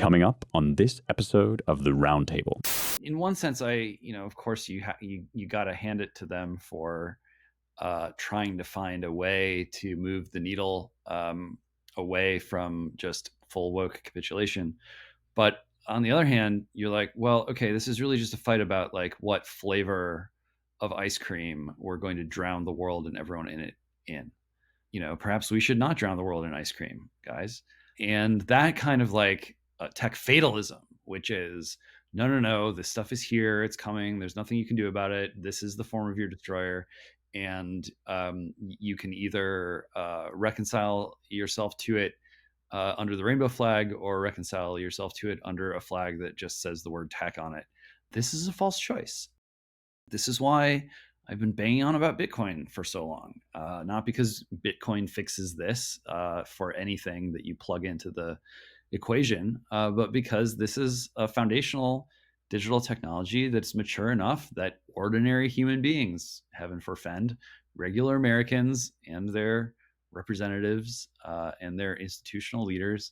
Coming up on this episode of the Roundtable. In one sense, of course, you got to hand it to them for trying to find a way to move the needle away from just full woke capitulation. But on the other hand, you're like, well, okay, this is really just a fight about like what flavor of ice cream we're going to drown the world and everyone in it in. Perhaps we should not drown the world in ice cream, guys. And that kind of like tech fatalism, which is no, no, no, this stuff is here, it's coming, there's nothing you can do about it, this is the form of your destroyer. And you can either reconcile yourself to it under the rainbow flag or reconcile yourself to it under a flag that just says the word tech on it. This is a false choice. This is why I've been banging on about Bitcoin for so long. Not because Bitcoin fixes this for anything that you plug into the equation, but because this is a foundational digital technology that's mature enough that ordinary human beings, heaven forfend, regular Americans and their representatives and their institutional leaders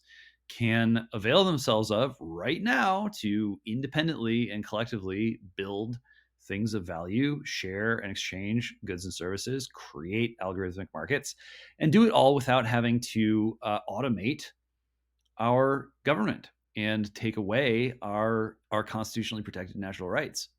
can avail themselves of right now to independently and collectively build things of value, share and exchange goods and services, create algorithmic markets, and do it all without having to automate our government and take away our constitutionally protected natural rights.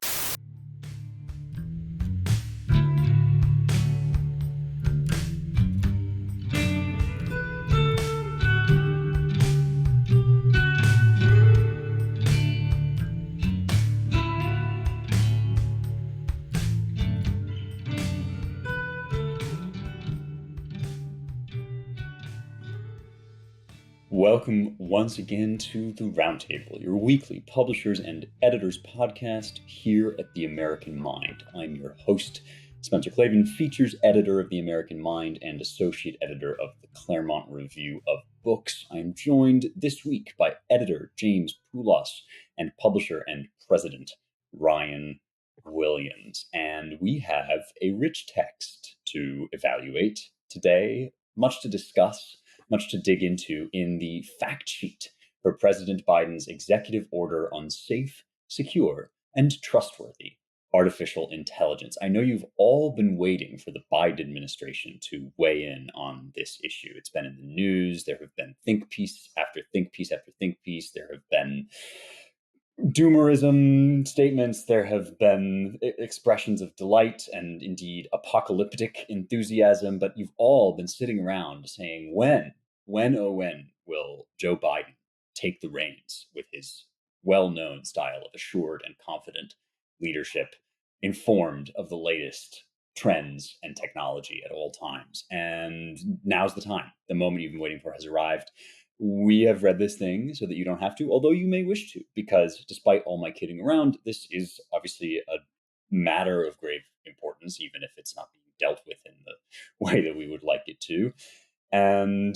Welcome once again to the Roundtable, your weekly publishers and editors podcast here at the American Mind. I'm your host, Spencer Clavin, features editor of the American Mind and associate editor of the Claremont Review of Books. I'm joined this week by editor James Poulos and publisher and president Ryan Williams. And we have a rich text to evaluate today, much to discuss, much to dig into in the fact sheet for President Biden's executive order on safe, secure, and trustworthy artificial intelligence. I know you've all been waiting for the Biden administration to weigh in on this issue. It's been in the news. There have been think piece after think piece after think piece. There have been doomerism statements. There have been expressions of delight and indeed apocalyptic enthusiasm, but you've all been sitting around saying, when will Joe Biden take the reins with his well-known style of assured and confident leadership, informed of the latest trends and technology at all times? And now's the time. The moment you've been waiting for has arrived. We have read this thing so that you don't have to, although you may wish to, because despite all my kidding around, this is obviously a matter of grave importance, even if it's not being dealt with in the way that we would like it to. And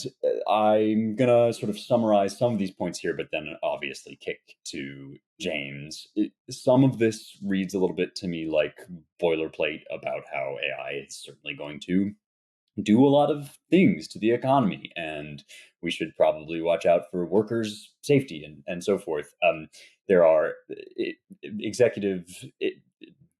I'm going to sort of summarize some of these points here, but then obviously kick to James. Some of this reads a little bit to me like boilerplate about how AI is certainly going to do a lot of things to the economy, and we should probably watch out for workers' safety and so forth. There are executive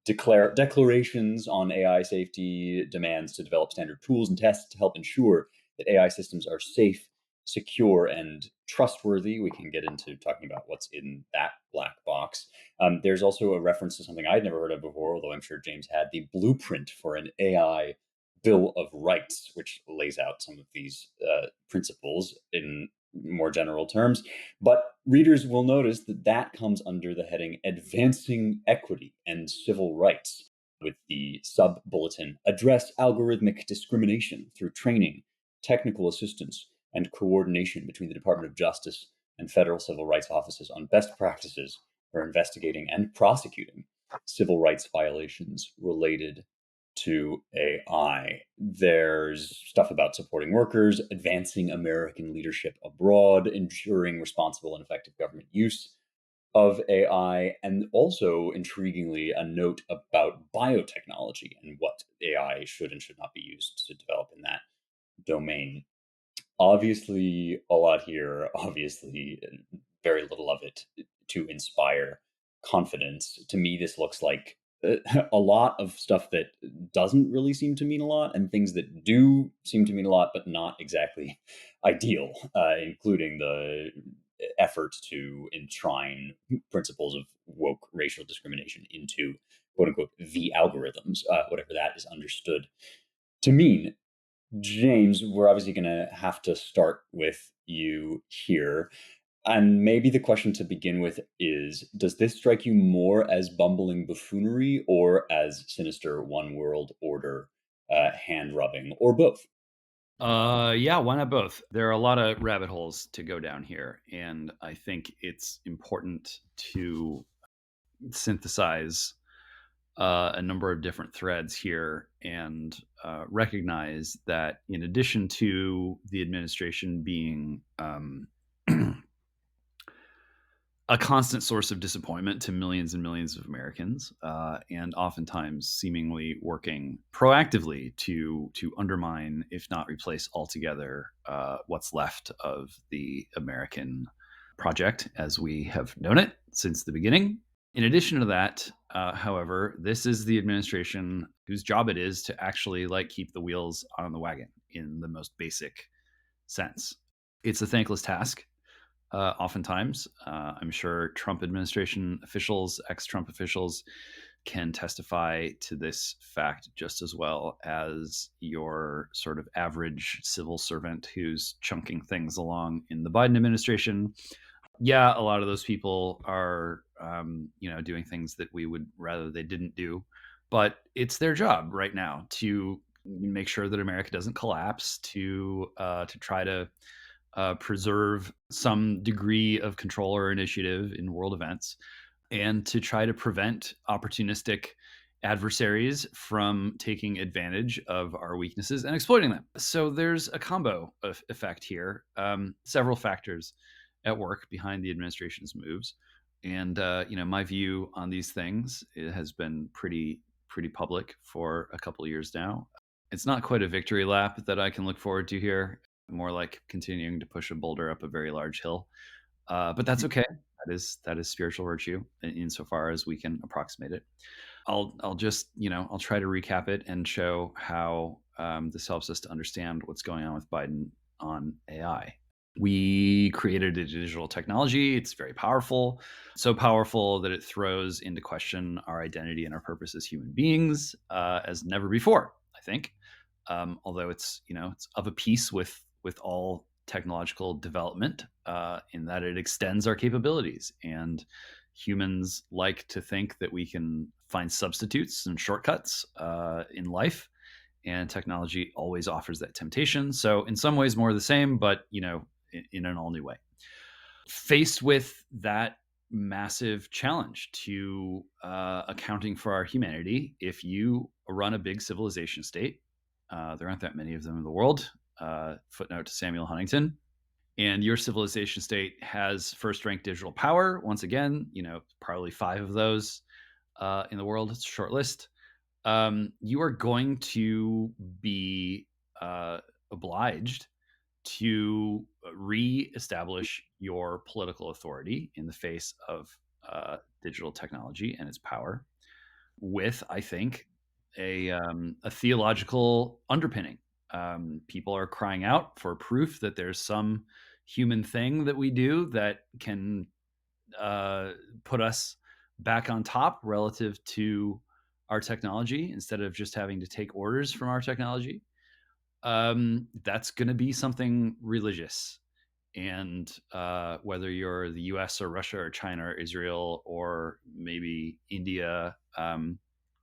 declarations on AI safety, demands to develop standard tools and tests to help ensure that AI systems are safe, secure, and trustworthy. We can get into talking about what's in that black box. There's also a reference to something I'd never heard of before, although I'm sure James had, the blueprint for an AI Bill of Rights, which lays out some of these principles in more general terms. But readers will notice that that comes under the heading Advancing Equity and Civil Rights, with the sub-bulletin Address Algorithmic Discrimination Through Training, Technical Assistance, and Coordination between the Department of Justice and federal civil rights offices on best practices for investigating and prosecuting civil rights violations related to AI. There's stuff about supporting workers, advancing American leadership abroad, ensuring responsible and effective government use of AI, and also, intriguingly, a note about biotechnology and what AI should and should not be used to develop in that domain. Obviously, a lot here. Obviously, very little of it to inspire confidence. To me, this looks like a lot of stuff that doesn't really seem to mean a lot, and things that do seem to mean a lot, but not exactly ideal, including the effort to enshrine principles of woke racial discrimination into quote unquote the algorithms, whatever that is understood to mean. James, we're obviously going to have to start with you here. And maybe the question to begin with is, does this strike you more as bumbling buffoonery or as sinister one world order hand rubbing, or both? Yeah, why not both? There are a lot of rabbit holes to go down here, and I think it's important to synthesize a number of different threads here and recognize that in addition to the administration being a constant source of disappointment to millions and millions of Americans, and oftentimes seemingly working proactively to undermine, if not replace altogether, what's left of the American project as we have known it since the beginning. In addition to that, however, this is the administration whose job it is to actually like keep the wheels on the wagon in the most basic sense. It's a thankless task oftentimes. I'm sure Trump administration officials, ex Trump officials, can testify to this fact just as well as your sort of average civil servant who's chunking things along in the Biden administration. Yeah, a lot of those people are, doing things that we would rather they didn't do, but it's their job right now to make sure that America doesn't collapse, to try to preserve some degree of control or initiative in world events, and to try to prevent opportunistic adversaries from taking advantage of our weaknesses and exploiting them. So there's a combo of effect here, several factors at work behind the administration's moves. And my view on these things, it has been pretty public for a couple of years now. It's not quite a victory lap that I can look forward to here, more like continuing to push a boulder up a very large hill. But that's okay. That is spiritual virtue insofar as we can approximate it. I'll just I'll try to recap it and show how this helps us to understand what's going on with Biden on AI. We created a digital technology. It's very powerful, so powerful that it throws into question our identity and our purpose as human beings as never before, I think. Although it's of a piece with all technological development in that it extends our capabilities, and humans like to think that we can find substitutes and shortcuts in life, and technology always offers that temptation. So in some ways more of the same, but in an all new way. Faced with that massive challenge to accounting for our humanity, if you run a big civilization state, there aren't that many of them in the world. Footnote to Samuel Huntington. And your civilization state has first rank digital power. Once again, probably five of those in the world. It's a short list. You are going to be obliged to re-establish your political authority in the face of digital technology and its power, with, I think, a theological underpinning. People are crying out for proof that there's some human thing that we do that can put us back on top relative to our technology instead of just having to take orders from our technology. That's going to be something religious. And whether you're the US or Russia or China or Israel or maybe India,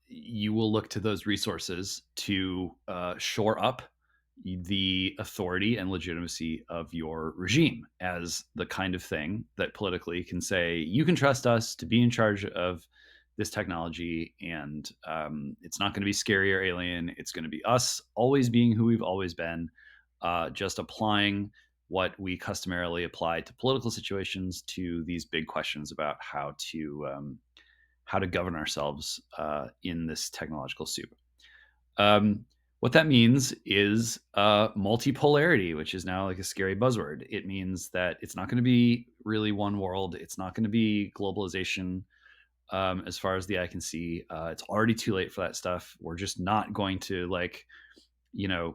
you will look to those resources to shore up the authority and legitimacy of your regime as the kind of thing that politically can say, you can trust us to be in charge of this technology, and it's not going to be scary or alien. It's going to be us always being who we've always been, just applying what we customarily apply to political situations to these big questions about how to govern ourselves in this technological soup. What that means is multipolarity, which is now like a scary buzzword. It means that it's not going to be really one world. It's not going to be globalization, as far as the eye can see. It's already too late for that stuff. We're just not going to like,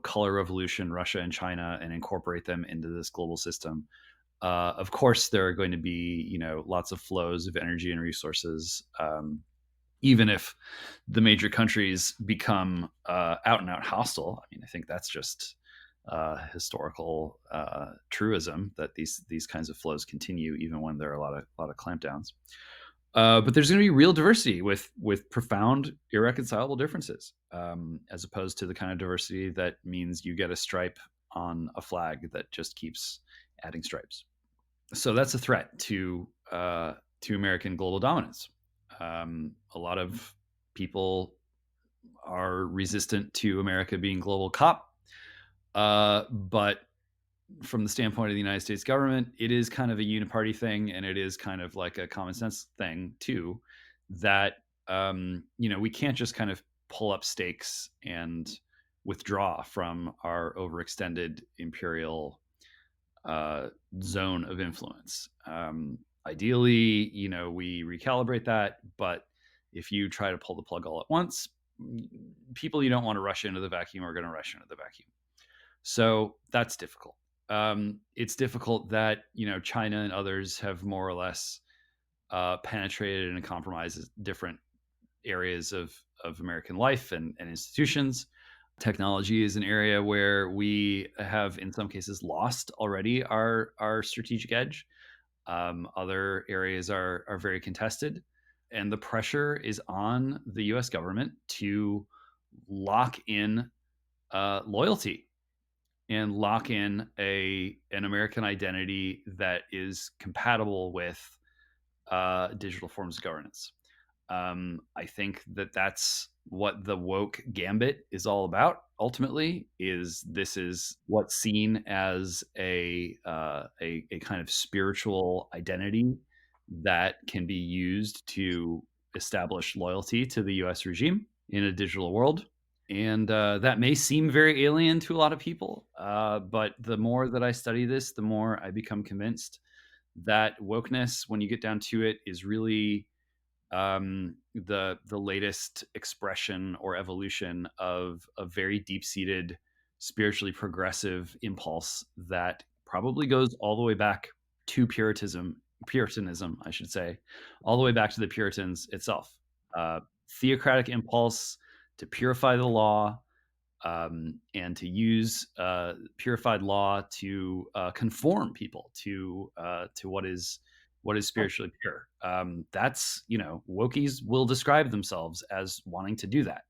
color revolution Russia and China and incorporate them into this global system. Of course, there are going to be, lots of flows of energy and resources, even if the major countries become out and out hostile. I mean, I think that's just historical truism that these kinds of flows continue even when there are a lot of clampdowns. But there's going to be real diversity with profound irreconcilable differences, as opposed to the kind of diversity that means you get a stripe on a flag that just keeps adding stripes. So that's a threat to American global dominance. A lot of people are resistant to America being global cop, but from the standpoint of the United States government, it is kind of a uniparty thing, and it is kind of like a common sense thing too. That we can't just kind of pull up stakes and withdraw from our overextended imperial uh, zone of influence. Ideally, we recalibrate that, but if you try to pull the plug all at once, people you don't want to rush into the vacuum are going to rush into the vacuum. So that's difficult. It's difficult that China and others have more or less penetrated and compromised different areas of American life and institutions. Technology is an area where we have, in some cases, lost already our strategic edge. Other areas are very contested, and the pressure is on the U.S. government to lock in loyalty and lock in an American identity that is compatible with digital forms of governance. I think that that's what the woke gambit is all about. Ultimately, this is what's seen as a kind of spiritual identity that can be used to establish loyalty to the U.S. regime in a digital world. And that may seem very alien to a lot of people, but the more that I study this, the more I become convinced that wokeness, when you get down to it, is really the latest expression or evolution of a very deep seated, spiritually progressive impulse that probably goes all the way back to Puritanism, I should say, all the way back to the Puritans itself. Theocratic impulse to purify the law, and to use purified law to conform people to what is spiritually pure. That's Wokies will describe themselves as wanting to do that,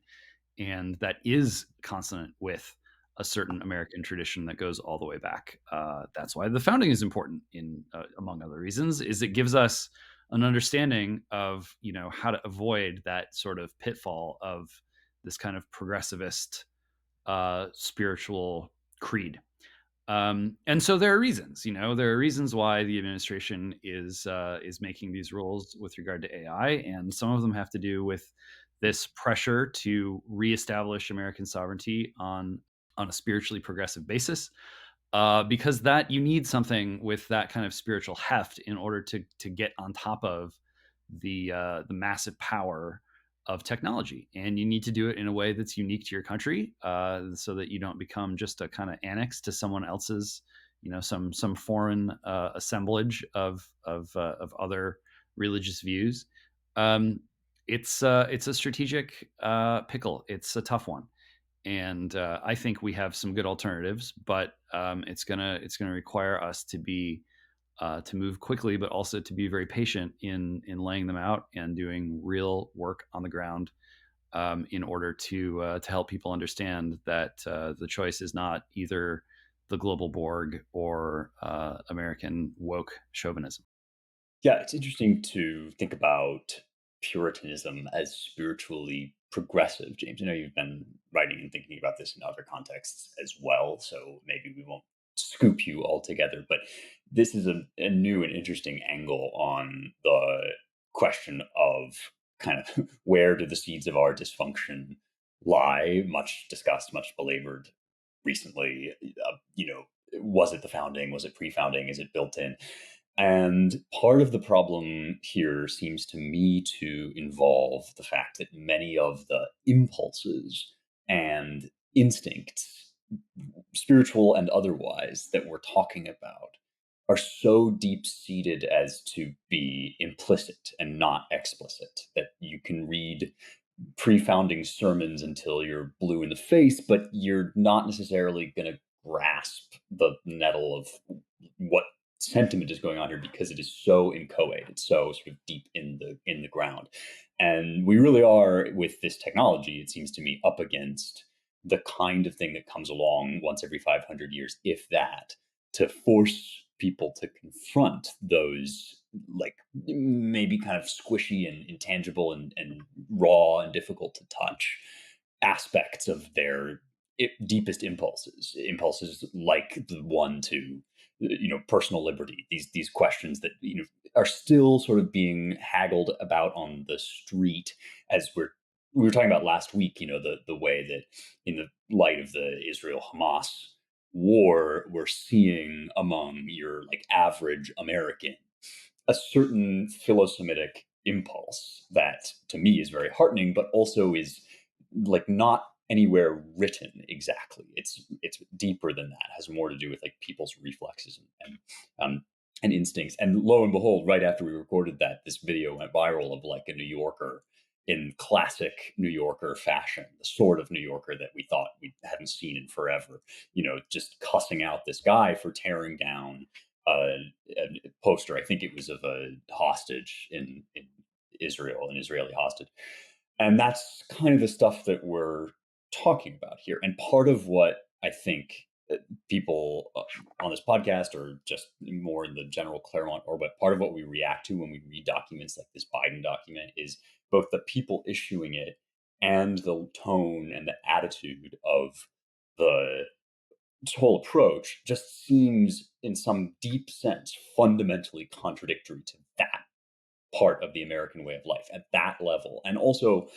and that is consonant with a certain American tradition that goes all the way back. That's why the founding is important, in among other reasons, is it gives us an understanding of how to avoid that sort of pitfall of this kind of progressivist spiritual creed. And so there are reasons, there are reasons why the administration is making these rules with regard to AI, and some of them have to do with this pressure to reestablish American sovereignty on a spiritually progressive basis. Because that you need something with that kind of spiritual heft in order to get on top of the massive power of technology, and you need to do it in a way that's unique to your country, so that you don't become just a kind of annex to someone else's, some foreign assemblage of other religious views. Um, it's a strategic pickle. It's a tough one, and I think we have some good alternatives, but it's gonna require us to move quickly, but also to be very patient in laying them out and doing real work on the ground, in order to help people understand that the choice is not either the global Borg or American woke chauvinism. Yeah, it's interesting to think about Puritanism as spiritually progressive, James. I know you've been writing and thinking about this in other contexts as well, so maybe we won't scoop you altogether, but this is a new and interesting angle on the question of kind of where do the seeds of our dysfunction lie, much discussed, much belabored recently. Was it the founding? Was it pre founding? Is it built in? And part of the problem here seems to me to involve the fact that many of the impulses and instincts, spiritual and otherwise, that we're talking about are so deep seated as to be implicit and not explicit, that you can read pre-founding sermons until you're blue in the face, but you're not necessarily going to grasp the nettle of what sentiment is going on here because it is so inchoate. It's so sort of deep in the ground, and we really are, with this technology, it seems to me, up against the kind of thing that comes along once every 500 years, if that, to force people to confront those, like, maybe kind of squishy and intangible and raw and difficult to touch aspects of their deepest impulses like the one to, personal liberty, these questions that, are still sort of being haggled about on the street, as we were talking about last week, the way that, in the light of the Israel Hamas war, we're seeing among your, like, average American a certain philo-Semitic impulse that to me is very heartening, but also is, like, not anywhere written exactly. It's deeper than that. It has more to do with, like, people's reflexes and instincts. And lo and behold, right after we recorded that, this video went viral of, like, a New Yorker in classic New Yorker fashion, the sort of New Yorker that we thought we hadn't seen in forever, just cussing out this guy for tearing down a poster. I think it was of a hostage in Israel, an Israeli hostage. And that's kind of the stuff that we're talking about here. And part of what I think people on this podcast, or just more in the general Claremont orbit, part of what we react to when we read documents like this Biden document is both the people issuing it and the tone and the attitude of the whole approach just seems, in some deep sense, fundamentally contradictory to that part of the American way of life at that level, and also,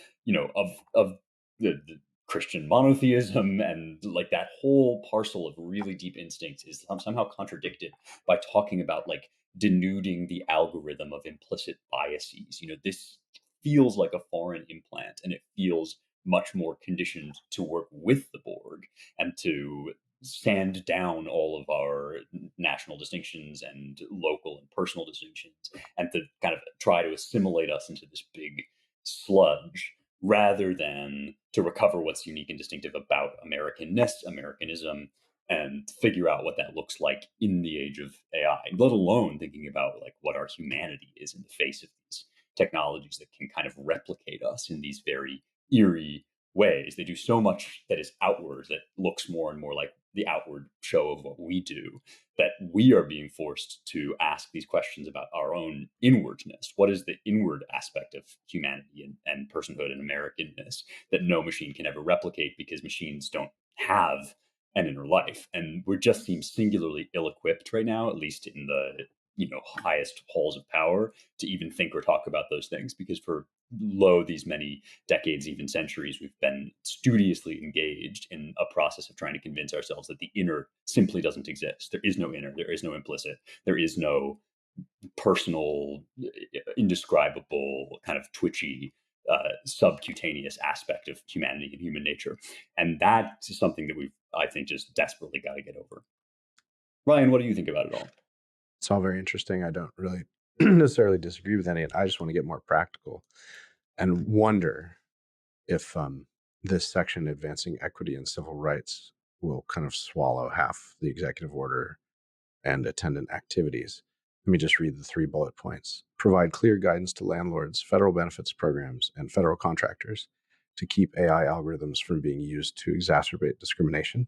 of the Christian monotheism, and, like, that whole parcel of really deep instincts is somehow contradicted by talking about, like, denuding the algorithm of implicit biases. This feels like a foreign implant, and it feels much more conditioned to work with the Borg and to sand down all of our national distinctions and local and personal distinctions, and to kind of try to assimilate us into this big sludge, rather than to recover what's unique and distinctive about Americanness, Americanism, and figure out what that looks like in the age of AI, let alone thinking about, like, what our humanity is in the face of these technologies that can kind of replicate us in these very eerie ways. They do so much that is outward, that looks more and more like the outward show of what we do, that we are being forced to ask these questions about our own inwardness. What is the inward aspect of humanity and personhood and Americanness that no machine can ever replicate, because machines don't have an inner life? And we just seem singularly ill-equipped right now, at least in the, highest halls of power, to even think or talk about those things, because for these many decades, even centuries, we've been studiously engaged in a process of trying to convince ourselves that the inner simply doesn't exist. There is no inner, there is no implicit, there is no personal, indescribable, kind of twitchy, subcutaneous aspect of humanity and human nature. And that's something that we've, I think, just desperately got to get over. Ryan, what do you think about it all? It's all very interesting. I don't really necessarily disagree with any of it. I just want to get more practical and wonder if this section, advancing equity and civil rights, will kind of swallow half the executive order and attendant activities. Let me just read the 3 bullet points. Provide clear guidance to landlords, federal benefits programs, and federal contractors to keep AI algorithms from being used to exacerbate discrimination.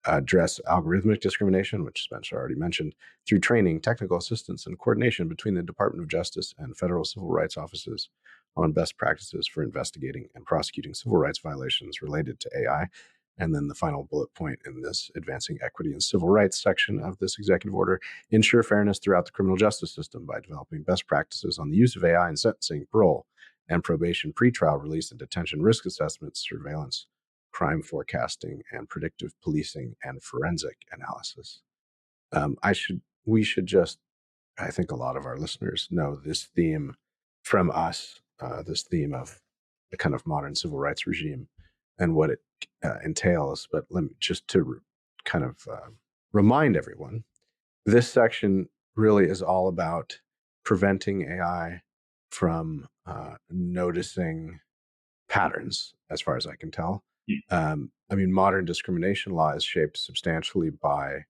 Address algorithmic discrimination, which Spencer already mentioned, through training, technical assistance, and coordination between the Department of Justice and federal civil rights offices on best practices for investigating and prosecuting civil rights violations related to AI. And then the final bullet point in this advancing equity and civil rights section of this executive order: ensure fairness throughout the criminal justice system by developing best practices on the use of AI in sentencing, parole, and probation, pretrial release and detention, risk assessment, surveillance, crime forecasting, and predictive policing and forensic analysis. We should just I think a lot of our listeners know this theme from us, this theme of the kind of modern civil rights regime and what it entails. But let me just to kind of remind everyone, this section really is all about preventing AI from noticing patterns, as far as I can tell. I mean, modern discrimination law is shaped substantially by,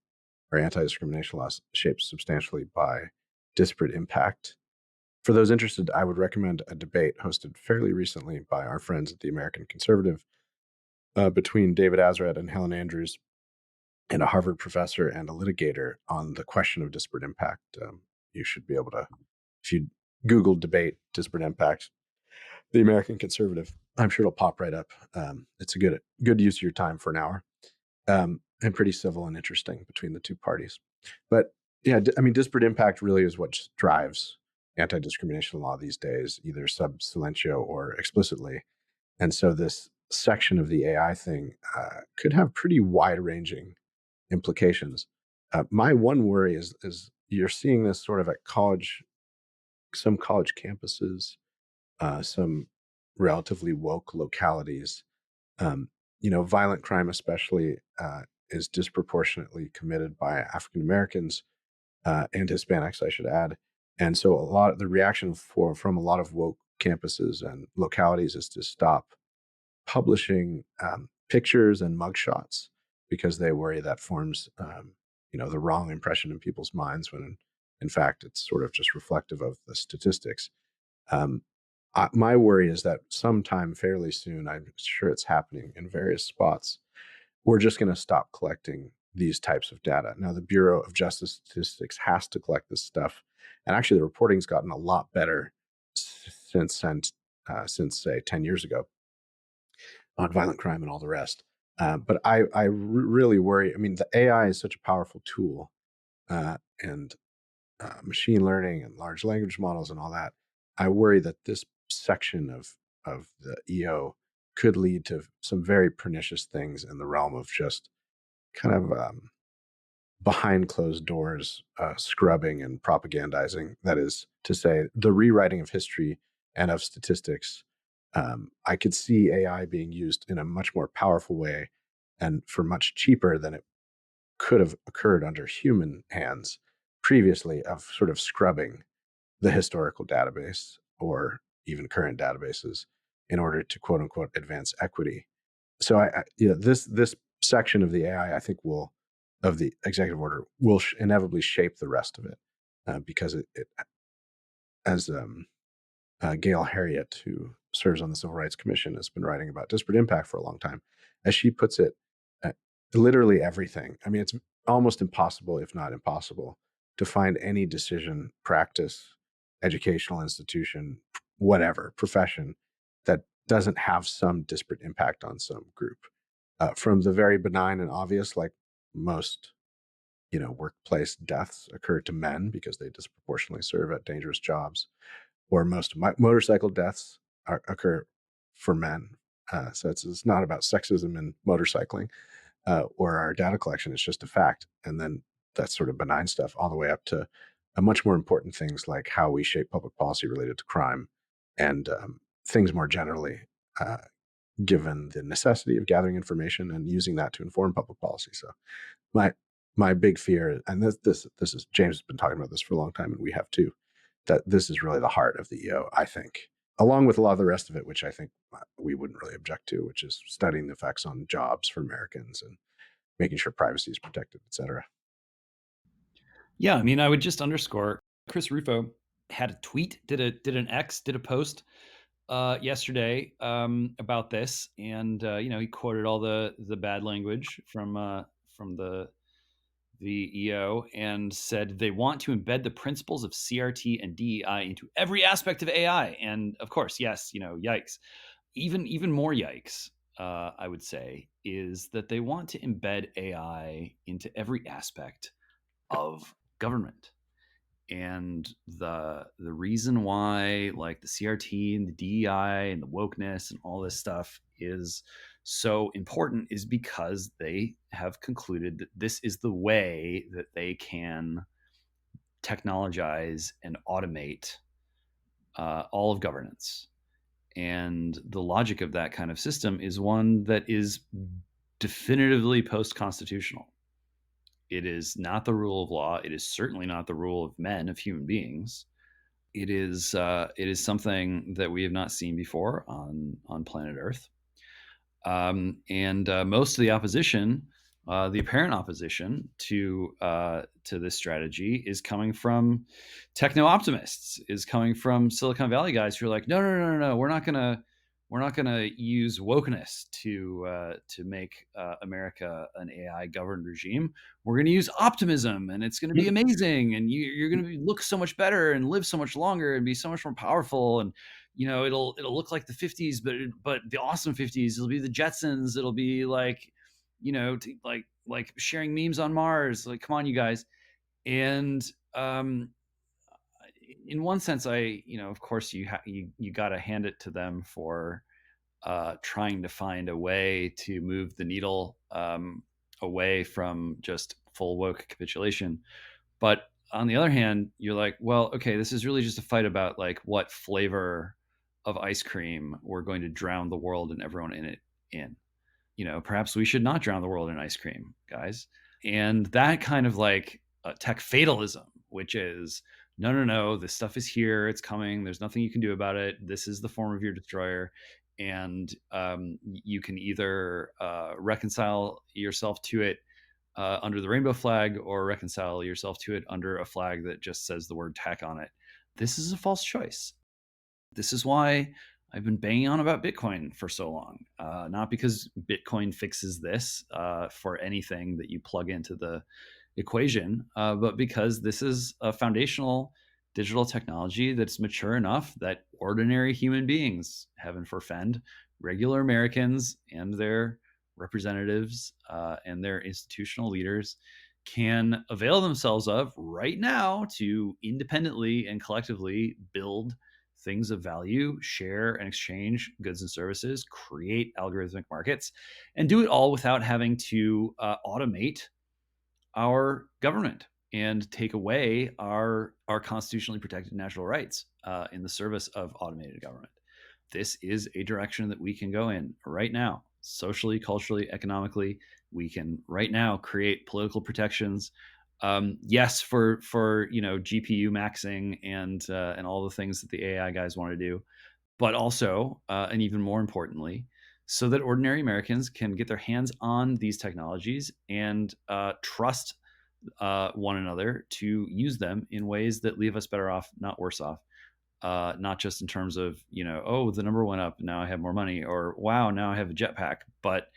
or anti-discrimination laws shaped substantially by disparate impact. For those interested, I would recommend a debate hosted fairly recently by our friends at the American Conservative between David Azarad and Helen Andrews, and a Harvard professor and a litigator, on the question of disparate impact. You should be able to, if you Google debate disparate impact, the American Conservative, I'm sure it'll pop right up. It's a good use of your time for an hour, and pretty civil and interesting between the two parties. But yeah, I mean, disparate impact really is what drives anti-discrimination law these days, either sub silentio or explicitly. And so this section of the AI thing could have pretty wide-ranging implications. My one worry is you're seeing this sort of at some college campuses, some relatively woke localities. Violent crime especially is disproportionately committed by African Americans and Hispanics, I should add. And so a lot of the reaction from a lot of woke campuses and localities is to stop publishing pictures and mugshots, because they worry that forms the wrong impression in people's minds, when in fact it's sort of just reflective of the statistics. Um, my worry is that sometime fairly soon, I'm sure it's happening in various spots, we're just going to stop collecting these types of data. Now, the Bureau of Justice Statistics has to collect this stuff, and actually, the reporting's gotten a lot better since say 10 years ago on violent crime and all the rest. But I really worry. I mean, the AI is such a powerful tool, and machine learning and large language models and all that. I worry that this section of the EO could lead to some very pernicious things in the realm of just kind of behind closed doors scrubbing and propagandizing. That is to say, the rewriting of history and of statistics. I could see AI being used in a much more powerful way and for much cheaper than it could have occurred under human hands previously, of sort of scrubbing the historical database or even current databases in order to quote unquote advance equity. So this section of the AI, I think, of the executive order will inevitably shape the rest of it, because it as Gail Harriet, who serves on the Civil Rights Commission, has been writing about disparate impact for a long time. As she puts it, literally everything. I mean, it's almost impossible, if not impossible, to find any decision, practice, educational institution, whatever, profession, that doesn't have some disparate impact on some group. From the very benign and obvious, like most workplace deaths occur to men because they disproportionately serve at dangerous jobs, or most motorcycle deaths occur for men. So it's not about sexism in motorcycling or our data collection. It's just a fact. And then that's sort of benign stuff, all the way up to much more important things like how we shape public policy related to crime, and things more generally, given the necessity of gathering information and using that to inform public policy. So my big fear, and this is, James has been talking about this for a long time, and we have too, that this is really the heart of the EO, I think, along with a lot of the rest of it, which I think we wouldn't really object to, which is studying the effects on jobs for Americans and making sure privacy is protected, et cetera. Yeah, I mean, I would just underscore, Chris Rufo had a tweet, did a post yesterday about this, and he quoted all the bad language from the EO, and said they want to embed the principles of CRT and DEI into every aspect of AI. And of course, yes, yikes. Even more yikes, I would say, is that they want to embed AI into every aspect of government. And the reason why, like, the CRT and the DEI and the wokeness and all this stuff is so important is because they have concluded that this is the way that they can technologize and automate all of governance. And the logic of that kind of system is one that is definitively post-constitutional. It is not the rule of law. It is certainly not the rule of men, of human beings. It is something that we have not seen before on planet Earth. And most of the opposition, the apparent opposition to this strategy, is coming from techno optimists, is coming from Silicon Valley guys who are like, no, we're not gonna use wokeness to make America an AI governed regime. We're gonna use optimism, and it's gonna be amazing, and you're gonna look so much better and live so much longer and be so much more powerful, and it'll look like the 50s, but the awesome 50s. It'll be the Jetsons. It'll be like, like sharing memes on Mars. Like, come on, you guys. And in one sense, of course, you got to hand it to them for trying to find a way to move the needle away from just full woke capitulation. But on the other hand, you're like, well, okay, this is really just a fight about like what flavor of ice cream we're going to drown the world and everyone in it in. Perhaps we should not drown the world in ice cream, guys. And that kind of like tech fatalism, which is no, this stuff is here, it's coming, there's nothing you can do about it, this is the form of your destroyer, and you can either reconcile yourself to it under the rainbow flag, or reconcile yourself to it under a flag that just says the word tech on it. This is a false choice. This is why I've been banging on about Bitcoin for so long. Not because Bitcoin fixes this for anything that you plug into the equation, but because this is a foundational digital technology that's mature enough that ordinary human beings, heaven forfend, regular Americans and their representatives and their institutional leaders, can avail themselves of right now to independently and collectively build things of value, share and exchange goods and services, create algorithmic markets, and do it all without having to automate our government and take away our constitutionally protected natural rights in the service of automated government. This is a direction that we can go in right now, socially, culturally, economically. We can right now create political protections. Yes, for GPU maxing and all the things that the AI guys want to do, but also, and even more importantly, so that ordinary Americans can get their hands on these technologies and trust one another to use them in ways that leave us better off, not worse off. Not just in terms of, oh, the number went up, now I have more money, or wow, now I have a jetpack, but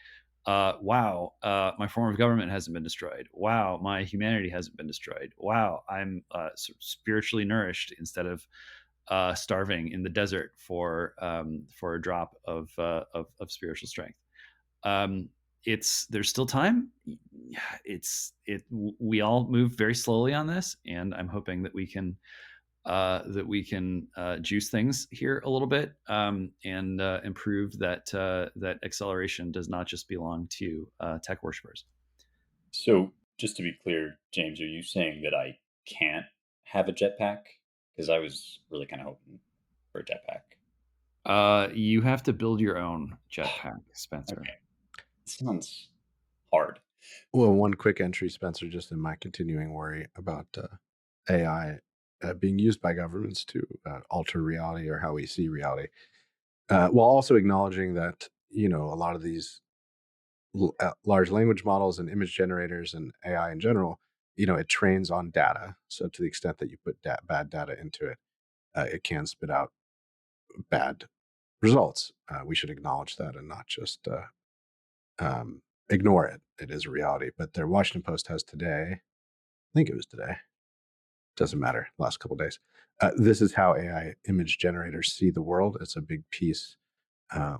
wow, my form of government hasn't been destroyed. Wow, my humanity hasn't been destroyed. Wow, I'm spiritually nourished instead of starving in the desert for a drop of spiritual strength. There's still time. We all move very slowly on this, and I'm hoping that we can juice things here a little bit and improve that acceleration does not just belong to tech worshippers. So, just to be clear, James, are you saying that I can't have a jetpack? Because I was really kind of hoping for a jetpack. You have to build your own jetpack, Spencer. Okay. Sounds hard. Well, one quick entry, Spencer, just in my continuing worry about AI being used by governments to alter reality or how we see reality, while also acknowledging that, a lot of these large language models and image generators and AI in general, it trains on data. So to the extent that you put bad data into it, it can spit out bad results. We should acknowledge that and not just ignore it. It is a reality. But their Washington Post has today, I think it was today, doesn't matter, last couple of days. This is how AI image generators see the world. It's a big piece.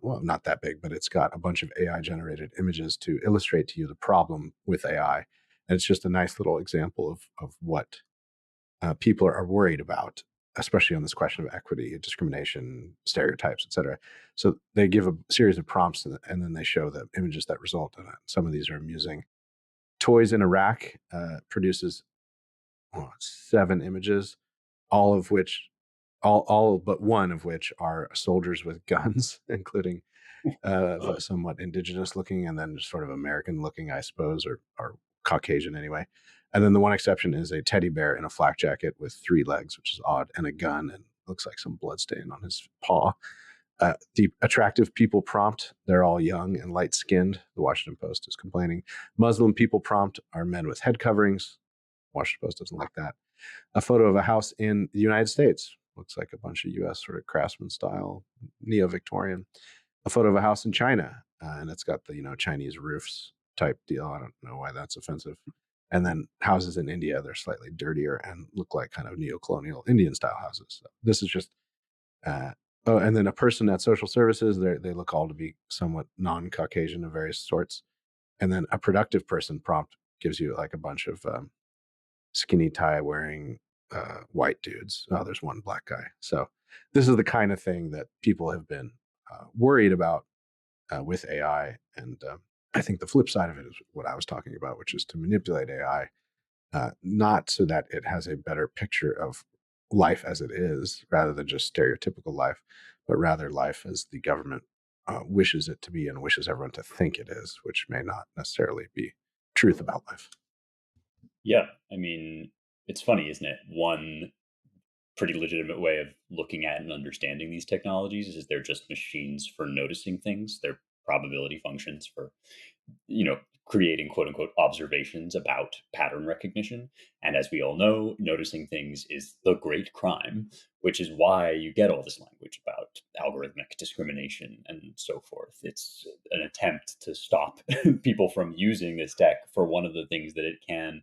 Well, not that big, but it's got a bunch of AI generated images to illustrate to you the problem with AI. And it's just a nice little example of what people are worried about, especially on this question of equity, discrimination, stereotypes, etc. So they give a series of prompts and then they show the images that result in it. Some of these are amusing. Toys in Iraq produces 7 images, all of which, all but one of which are soldiers with guns, including somewhat indigenous looking and then sort of American looking, I suppose, or Caucasian anyway. And then the one exception is a teddy bear in a flak jacket with 3 legs, which is odd, and a gun, and looks like some bloodstain on his paw. The attractive people prompt, they're all young and light skinned. The Washington Post is complaining. Muslim people prompt are men with head coverings. Washington Post doesn't like that. A photo of a house in the United States. Looks like a bunch of US sort of craftsman style, neo-Victorian. A photo of a house in China, and it's got the, Chinese roofs type deal. I don't know why that's offensive. And then houses in India, they're slightly dirtier and look like kind of neo-colonial Indian style houses. So this is just, and then a person at social services, they look all to be somewhat non-Caucasian of various sorts. And then a productive person prompt gives you like a bunch of skinny tie wearing white dudes. Oh, there's one black guy. So this is the kind of thing that people have been worried about with AI. And I think the flip side of it is what I was talking about, which is to manipulate AI, not so that it has a better picture of life as it is, rather than just stereotypical life, but rather life as the government wishes it to be and wishes everyone to think it is, which may not necessarily be truth about life. Yeah, I mean, it's funny, isn't it? One pretty legitimate way of looking at and understanding these technologies is they're just machines for noticing things. They're probability functions for, creating quote unquote observations about pattern recognition. And as we all know, noticing things is the great crime, which is why you get all this language about algorithmic discrimination and so forth. It's an attempt to stop people from using this tech for one of the things that it can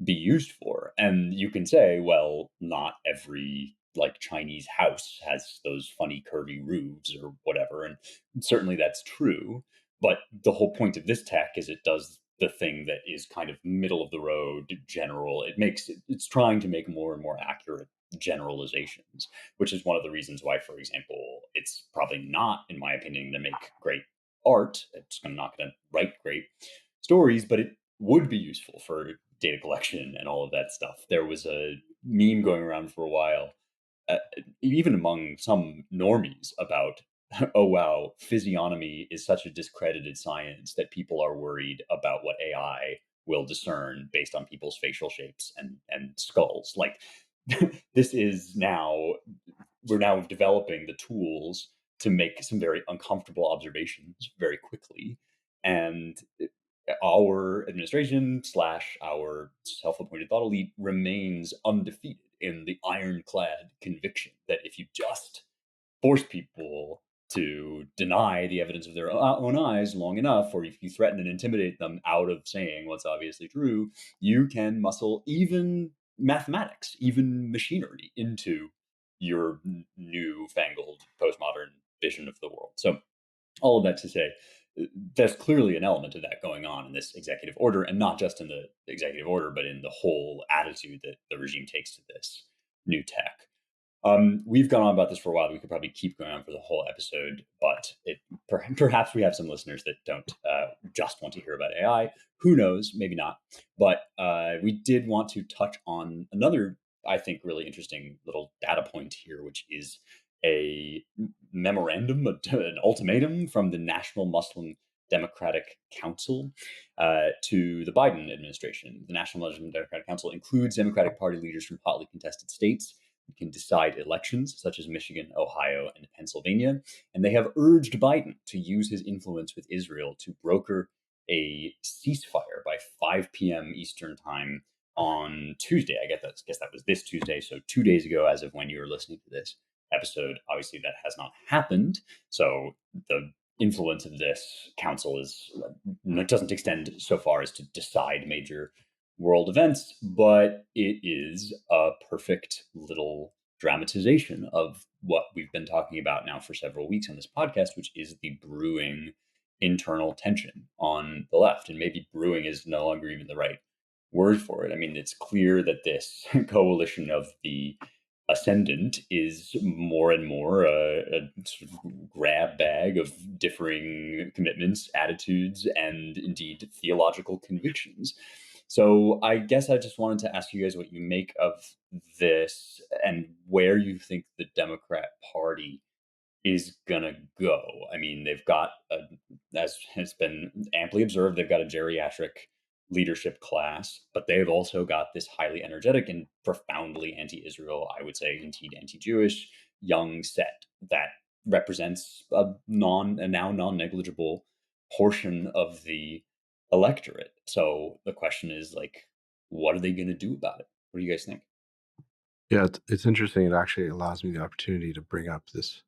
be used for. And you can say, well, not every like Chinese house has those funny curvy roofs or whatever. And certainly that's true. But the whole point of this tech is it does the thing that is kind of middle of the road general. It's trying to make more and more accurate generalizations, which is one of the reasons why, for example, it's probably not, in my opinion, to make great art. It's not going to write great stories, but it would be useful for data collection and all of that stuff. There was a meme going around for a while, even among some normies, about, oh wow, physiognomy is such a discredited science that people are worried about what AI will discern based on people's facial shapes and skulls. Like this is now, we're now developing the tools to make some very uncomfortable observations very quickly. And our administration / our self-appointed thought elite remains undefeated in the ironclad conviction that if you just force people to deny the evidence of their own eyes long enough, or if you threaten and intimidate them out of saying what's obviously true, you can muscle even mathematics, even machinery into your newfangled postmodern vision of the world. So all of that to say, there's clearly an element of that going on in this executive order, and not just in the executive order, but in the whole attitude that the regime takes to this new tech. We've gone on about this for a while. We could probably keep going on for the whole episode, but perhaps we have some listeners that don't just want to hear about AI. Who knows? Maybe not. But we did want to touch on another, I think, really interesting little data point here, which is a memorandum, an ultimatum from the National Muslim Democratic Council to the Biden administration. The National Muslim Democratic Council includes Democratic Party leaders from hotly contested states who can decide elections, such as Michigan, Ohio, and Pennsylvania. And they have urged Biden to use his influence with Israel to broker a ceasefire by 5 p.m. Eastern time on Tuesday. I guess that was this Tuesday, so 2 days ago, as of when you were listening to this episode. Obviously, that has not happened. So the influence of this council it doesn't extend so far as to decide major world events, but it is a perfect little dramatization of what we've been talking about now for several weeks on this podcast, which is the brewing internal tension on the left. And maybe brewing is no longer even the right word for it. I mean, it's clear that this coalition of the ascendant is more and more a sort of grab bag of differing commitments, attitudes, and indeed theological convictions. So I guess I just wanted to ask you guys what you make of this and where you think the Democrat Party is gonna go. I mean, they've got, as has been amply observed, they've got a geriatric leadership class, but they've also got this highly energetic and profoundly anti-Israel, I would say, indeed anti-Jewish young set that represents a now non-negligible portion of the electorate. So the question is like, what are they going to do about it? What do you guys think? Yeah, it's interesting. It actually allows me the opportunity to bring up this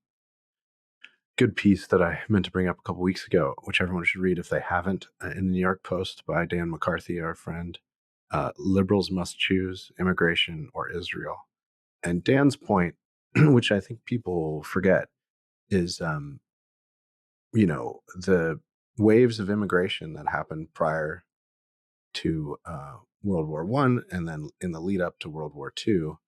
good piece that I meant to bring up a couple weeks ago, which everyone should read if they haven't, in the New York Post by Dan McCarthy, our friend. Liberals must choose immigration or Israel. And Dan's point, which I think people forget, is the waves of immigration that happened prior to World War One, and then in the lead up to World War Two.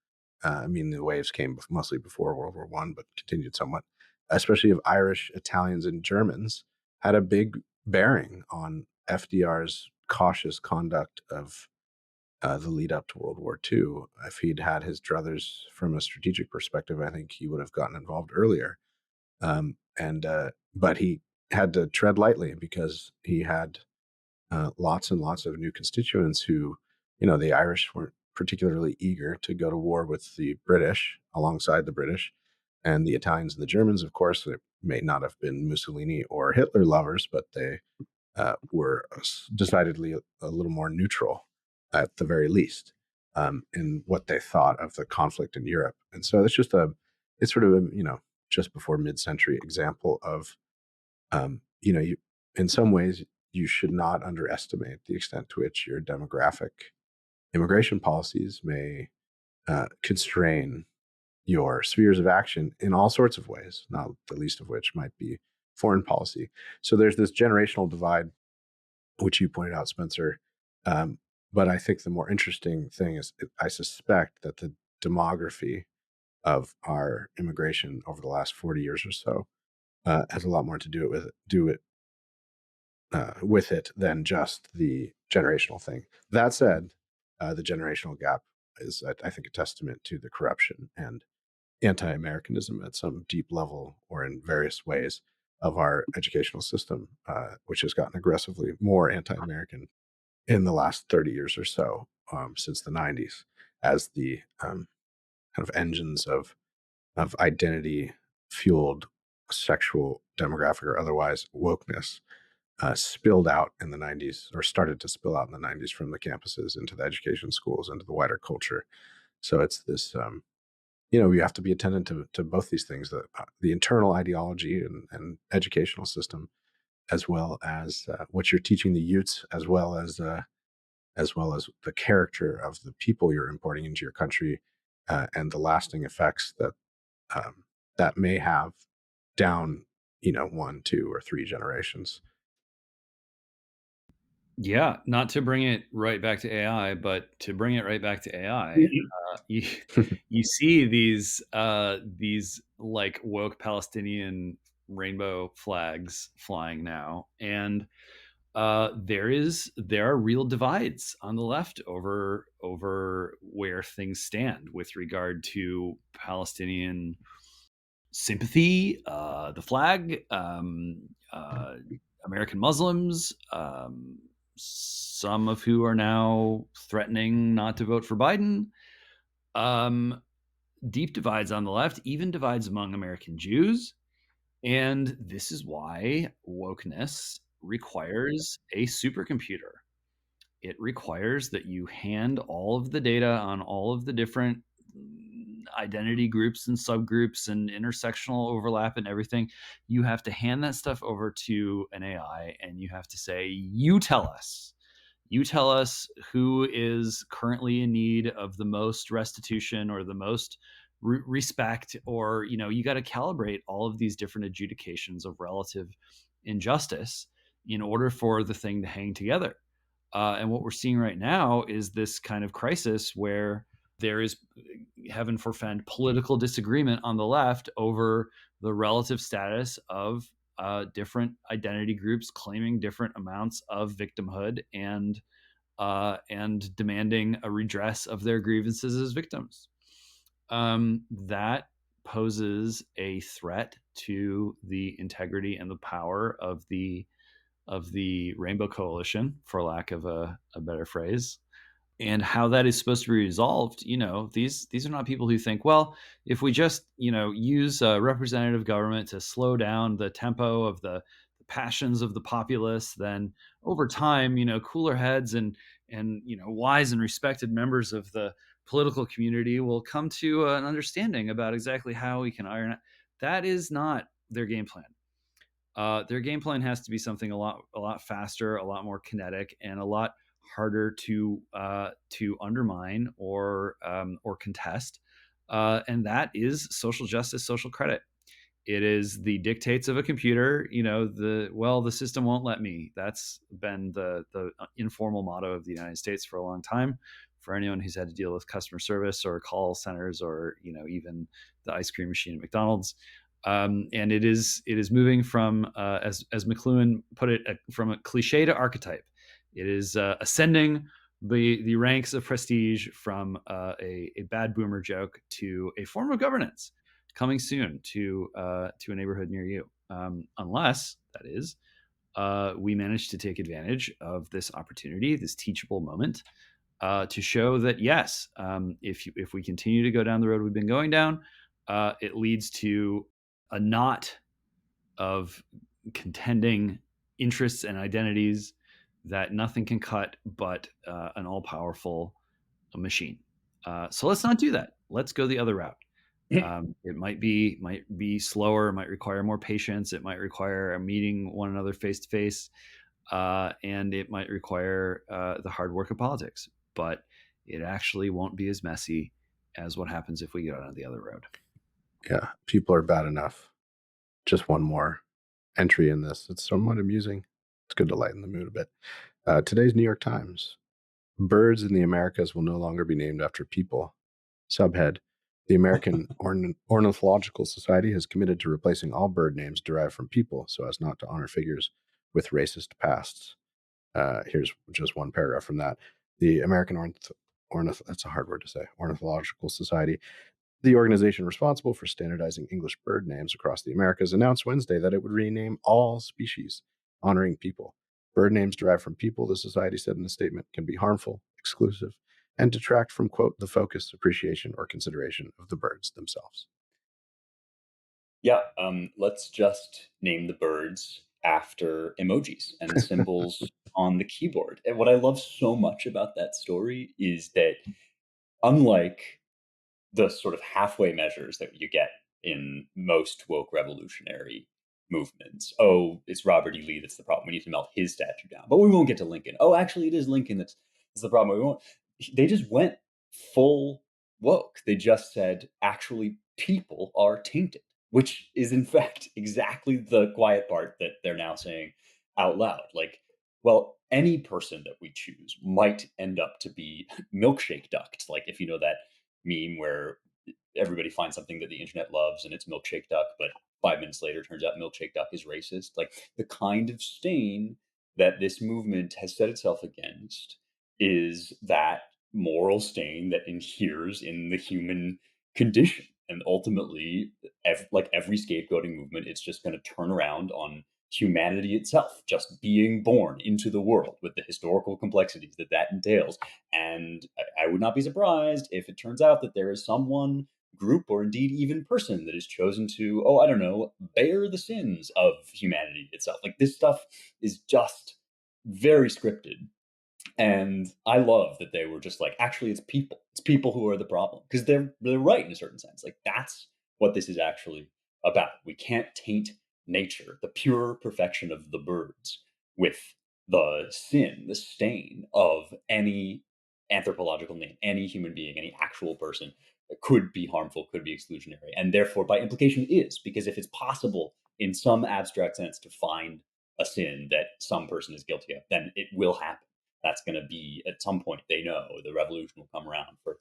I mean, the waves came mostly before World War One, but continued somewhat, especially of Irish, Italians, and Germans, had a big bearing on FDR's cautious conduct of the lead up to World War Two. If he'd had his druthers from a strategic perspective, I think he would have gotten involved earlier. And but he had to tread lightly because he had lots and lots of new constituents who, the Irish weren't particularly eager to go to war with the British alongside the British, and the Italians and the Germans, of course, they may not have been Mussolini or Hitler lovers, but they were decidedly a little more neutral at the very least in what they thought of the conflict in Europe. And so it's sort of a, just before mid-century example of, you, in some ways, you should not underestimate the extent to which your demographic immigration policies may constrain your spheres of action in all sorts of ways, not the least of which might be foreign policy. So there's this generational divide, which you pointed out, Spencer. But I think the more interesting thing is I suspect that the demography of our immigration over the last 40 years or so has a lot more to do with it than just the generational thing. That said, the generational gap is, I think, a testament to the corruption and anti-Americanism at some deep level or in various ways of our educational system, which has gotten aggressively more anti-American in the last 30 years or so, since the 90s, as the kind of engines of identity fueled sexual, demographic, or otherwise wokeness spilled out in the 90s, or started to spill out in the 90s from the campuses into the education schools, into the wider culture. So it's this, you have to be attentive to both these things, the internal ideology and educational system, as well as what you're teaching the youths, as well as the character of the people you're importing into your country, and the lasting effects that may have down, 1, 2, or 3 generations. Yeah, not to bring it right back to AI, but to bring it right back to AI, you you see these like woke Palestinian rainbow flags flying now, and there are real divides on the left over where things stand with regard to Palestinian sympathy, the flag, American Muslims, some of who are now threatening not to vote for Biden. Um, Deep divides on the left, even divides among American Jews. And this is why wokeness requires a supercomputer. It requires that you hand all of the data on all of the different identity groups and subgroups and intersectional overlap and everything. You have to hand that stuff over to an AI and you have to say, you tell us. You tell us who is currently in need of the most restitution or the most respect, or, you got to calibrate all of these different adjudications of relative injustice in order for the thing to hang together. And what we're seeing right now is this kind of crisis where there is, heaven forfend, political disagreement on the left over the relative status of different identity groups claiming different amounts of victimhood and and demanding a redress of their grievances as victims. That poses a threat to the integrity and the power of the Rainbow Coalition, for lack of a better phrase. And how that is supposed to be resolved, these are not people who think, well, if we just use representative government to slow down the tempo of the passions of the populace, then over time, cooler heads and wise and respected members of the political community will come to an understanding about exactly how we can iron it. That is not their game plan. Their game plan has to be something a lot faster, a lot more kinetic, and a lot harder to undermine or contest. And that is social justice, social credit. It is the dictates of a computer. The system won't let me. That's been the informal motto of the United States for a long time. For anyone who's had to deal with customer service or call centers or even the ice cream machine at McDonald's. And it is moving from, as McLuhan put it, from a cliche to archetype. It is ascending the ranks of prestige from a bad boomer joke to a form of governance coming soon to a neighborhood near you, unless that is we manage to take advantage of this opportunity, this teachable moment, to show that yes, if we continue to go down the road we've been going down, it leads to a knot of contending interests and identities that nothing can cut but an all-powerful machine. So let's not do that. Let's go the other route. It might be slower. It might require more patience. It might require meeting one another face to face, and it might require the hard work of politics. But it actually won't be as messy as what happens if we go down the other road. Yeah, people are bad enough. Just one more entry in this. It's somewhat amusing. It's good to lighten the mood a bit. Today's New York Times. Birds in the Americas will no longer be named after people. Subhead. The American Ornithological Society has committed to replacing all bird names derived from people so as not to honor figures with racist pasts. Here's just one paragraph from that. The American that's a hard word to say, Ornithological Society, the organization responsible for standardizing English bird names across the Americas, announced Wednesday that it would rename all species, honoring people. Bird names derived from people, the society said in a statement, can be harmful, exclusive, and detract from, quote, the focus, appreciation, or consideration of the birds themselves. Yeah, let's just name the birds after emojis and symbols on the keyboard. And what I love so much about that story is that, unlike the sort of halfway measures that you get in most woke revolutionary movements. Oh, it's Robert E. Lee that's the problem. We need to melt his statue down. But we won't get to Lincoln. Oh, actually, it is Lincoln that's the problem. We won't. They just went full woke. They just said, actually, people are tainted, which is, in fact, exactly the quiet part that they're now saying out loud. Like, well, any person that we choose might end up to be milkshake ducked. Like, if you know that meme where everybody finds something that the internet loves and it's milkshake duck, but 5 minutes later turns out milkshake duck is racist. Like, the kind of stain that this movement has set itself against is that moral stain that inheres in the human condition. And ultimately, like every scapegoating movement, it's just going to turn around on humanity itself, just being born into the world with the historical complexities that that entails. And I would not be surprised if it turns out that there is someone, group, or indeed even person that is chosen to, oh, I don't know, bear the sins of humanity itself. Like, this stuff is just very scripted. And I love that they were just like, actually, it's people. It's people who are the problem. Because they're right in a certain sense. Like, that's what this is actually about. We can't taint nature, the pure perfection of the birds, with the sin, the stain of any anthropological name, any human being, any actual person that could be harmful, could be exclusionary, and therefore, by implication, is. Because if it's possible in some abstract sense to find a sin that some person is guilty of, then it will happen. That's going to be, at some point, they know the revolution will come around for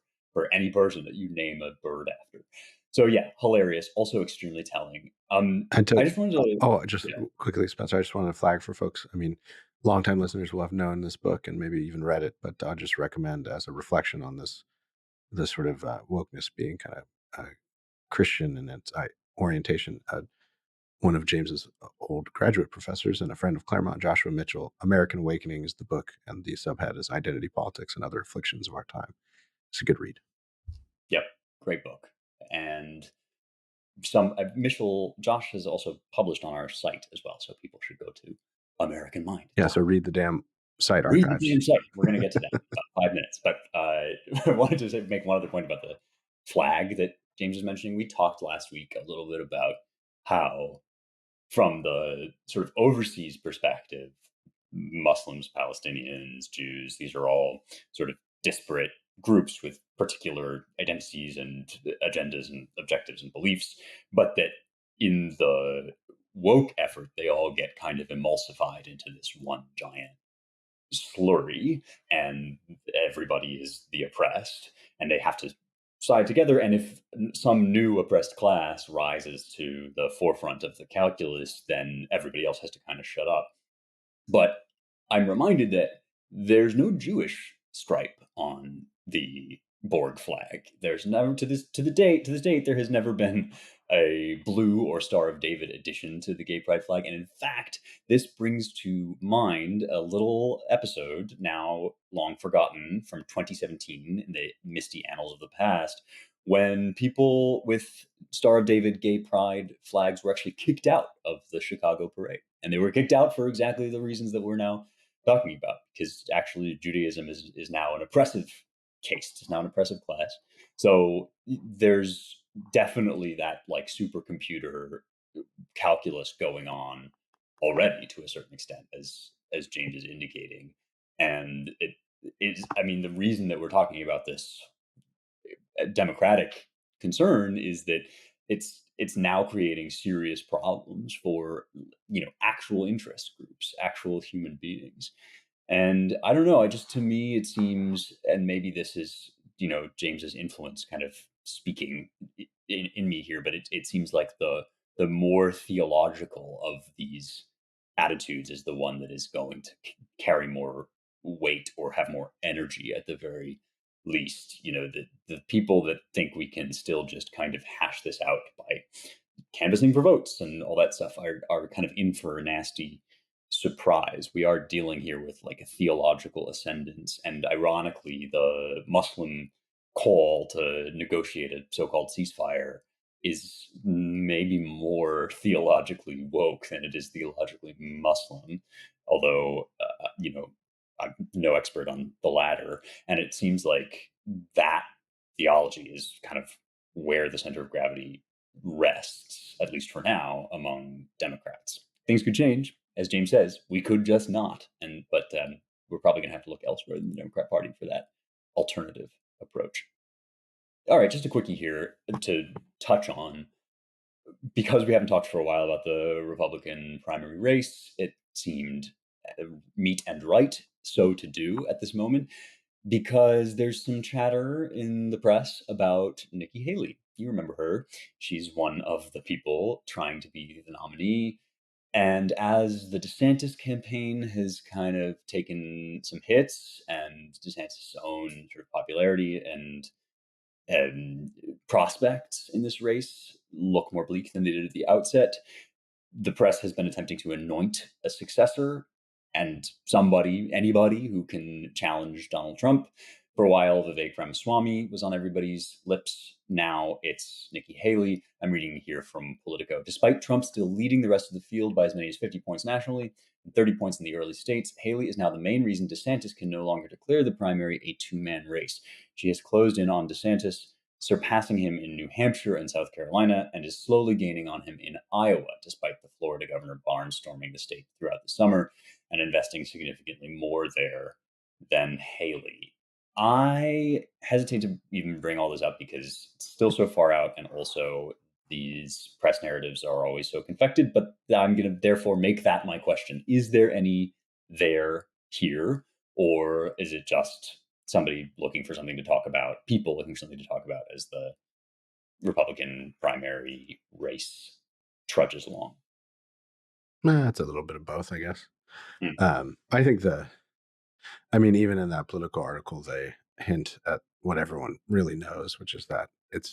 any person that you name a bird after. So yeah, hilarious. Also extremely telling. And I to just wanted to, just yeah, quickly, Spencer, I just wanted to flag for folks. I mean, longtime listeners will have known this book and maybe even read it, but I'll just recommend as a reflection on this sort of wokeness being kind of Christian in its orientation. One of James's old graduate professors and a friend of Claremont, Joshua Mitchell, American Awakening is the book, and the subhead is Identity Politics and Other Afflictions of Our Time. It's a good read. yep, great book. And Josh has also published on our site as well, so people should go to American Mind. Yeah, so read the damn site Read archives. the damn site. We're going to get to that in about 5 minutes. But I wanted to make one other point about the flag that James was mentioning. We talked last week a little bit about how, from the sort of overseas perspective, Muslims, Palestinians, Jews, these are all sort of disparate groups with particular identities and agendas and objectives and beliefs, but that in the woke effort, they all get kind of emulsified into this one giant slurry, and everybody is the oppressed, and they have to side together. And if some new oppressed class rises to the forefront of the calculus, then everybody else has to kind of shut up. But I'm reminded that there's no Jewish stripe on the Borg flag. There's never to this date there has never been a blue or Star of David addition to the Gay Pride flag. And in fact, this brings to mind a little episode now long forgotten from 2017 in the misty annals of the past, when people with Star of David gay pride flags were actually kicked out of the Chicago parade. And they were kicked out for exactly the reasons that we're now talking about, because actually Judaism is now an oppressive caste, it's now an oppressive class. So there's definitely that like supercomputer calculus going on already to a certain extent, as James is indicating. And it is, I mean, the reason that we're talking about this democratic concern is that it's now creating serious problems for, you know, actual interest groups, actual human beings. And I don't know, I just, to me it seems, and maybe this is, you know, James's influence kind of speaking in me here, but it seems like the more theological of these attitudes is the one that is going to carry more weight or have more energy at the very least. You know, the people that think we can still just kind of hash this out by canvassing for votes and all that stuff are kind of in for a nasty surprise. We are dealing here with like a theological ascendance, and ironically, the Muslim call to negotiate a so-called ceasefire is maybe more theologically woke than it is theologically Muslim. Although, you know, I'm no expert on the latter, and it seems like that theology is kind of where the center of gravity rests, at least for now, among Democrats. Things could change, as James says. We could just not, but we're probably going to have to look elsewhere than the Democrat Party for that alternative approach. All right, just a quickie here to touch on, because we haven't talked for a while about the Republican primary race. It seemed meet and right so to do at this moment, because there's some chatter in the press about Nikki Haley. You remember her. She's one of the people trying to be the nominee. And as the DeSantis campaign has kind of taken some hits, and DeSantis' own sort of popularity and prospects in this race look more bleak than they did at the outset, the press has been attempting to anoint a successor and anybody who can challenge Donald Trump. For a while, Vivek Ramaswamy was on everybody's lips. Now it's Nikki Haley. I'm reading here from Politico. Despite Trump still leading the rest of the field by as many as 50 points nationally and 30 points in the early states, Haley is now the main reason DeSantis can no longer declare the primary a two-man race. She has closed in on DeSantis, surpassing him in New Hampshire and South Carolina, and is slowly gaining on him in Iowa, despite the Florida governor barnstorming the state throughout the summer and investing significantly more there than Haley. I hesitate to even bring all this up because it's still so far out, and also these press narratives are always so confected, but I'm going to therefore make that my question. Is there any there here, or is it just somebody looking for something to talk about, people looking for something to talk about as Republican primary race trudges along? It's a little bit of both, I guess. Hmm. I think even in that Politico article, they hint at what everyone really knows, which is that it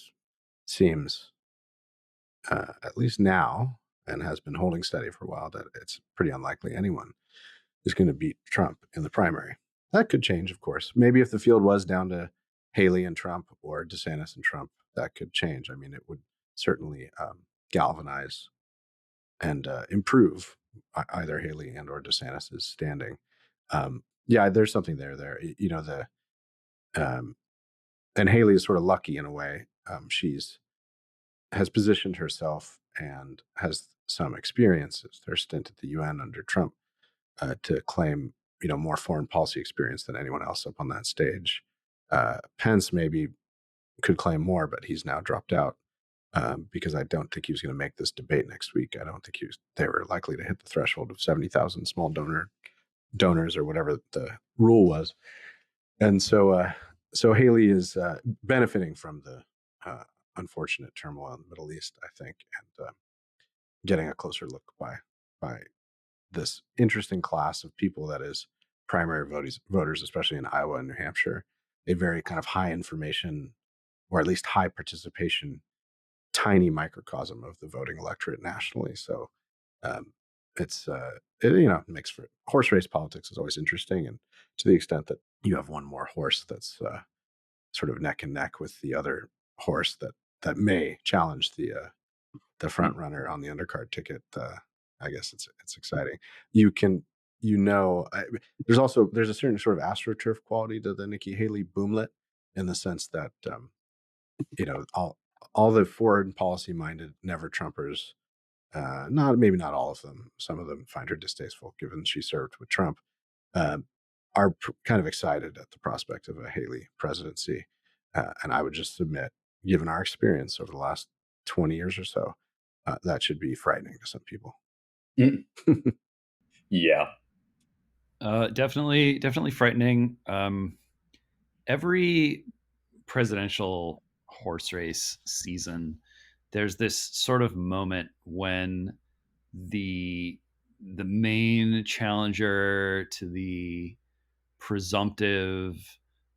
seems, at least now, and has been holding steady for a while, that it's pretty unlikely anyone is going to beat Trump in the primary. That could change, of course. Maybe if the field was down to Haley and Trump or DeSantis and Trump, that could change. I mean, it would certainly galvanize and improve either Haley and or DeSantis's standing. Yeah, there's something there. The and Haley is sort of lucky in a way. She's has positioned herself and has some experiences. Her stint at the UN under Trump to claim more foreign policy experience than anyone else up on that stage. Pence maybe could claim more, but he's now dropped out because I don't think he was going to make this debate next week. I don't think they were likely to hit the threshold of 70,000 small donors or whatever the rule was. And so Haley is benefiting from the unfortunate turmoil in the Middle East, I think, and getting a closer look by this interesting class of people that is primary voters, especially in Iowa and New Hampshire, a very kind of high information or at least high participation, tiny microcosm of the voting electorate nationally. So um, it makes for horse race politics is always interesting, and to the extent that you have one more horse that's sort of neck and neck with the other horse that may challenge the front runner on the undercard ticket. I guess it's exciting. You can there's a certain sort of astroturf quality to the Nikki Haley boomlet in the sense that all the foreign policy minded never Trumpers, not all of them. Some of them find her distasteful, given she served with Trump. Uh, are kind of excited at the prospect of a Haley presidency, and I would just submit, given our experience over the last 20 years or so, that should be frightening to some people. Yeah. Definitely frightening. Every presidential horse race season, there's this sort of moment when the the main challenger to the presumptive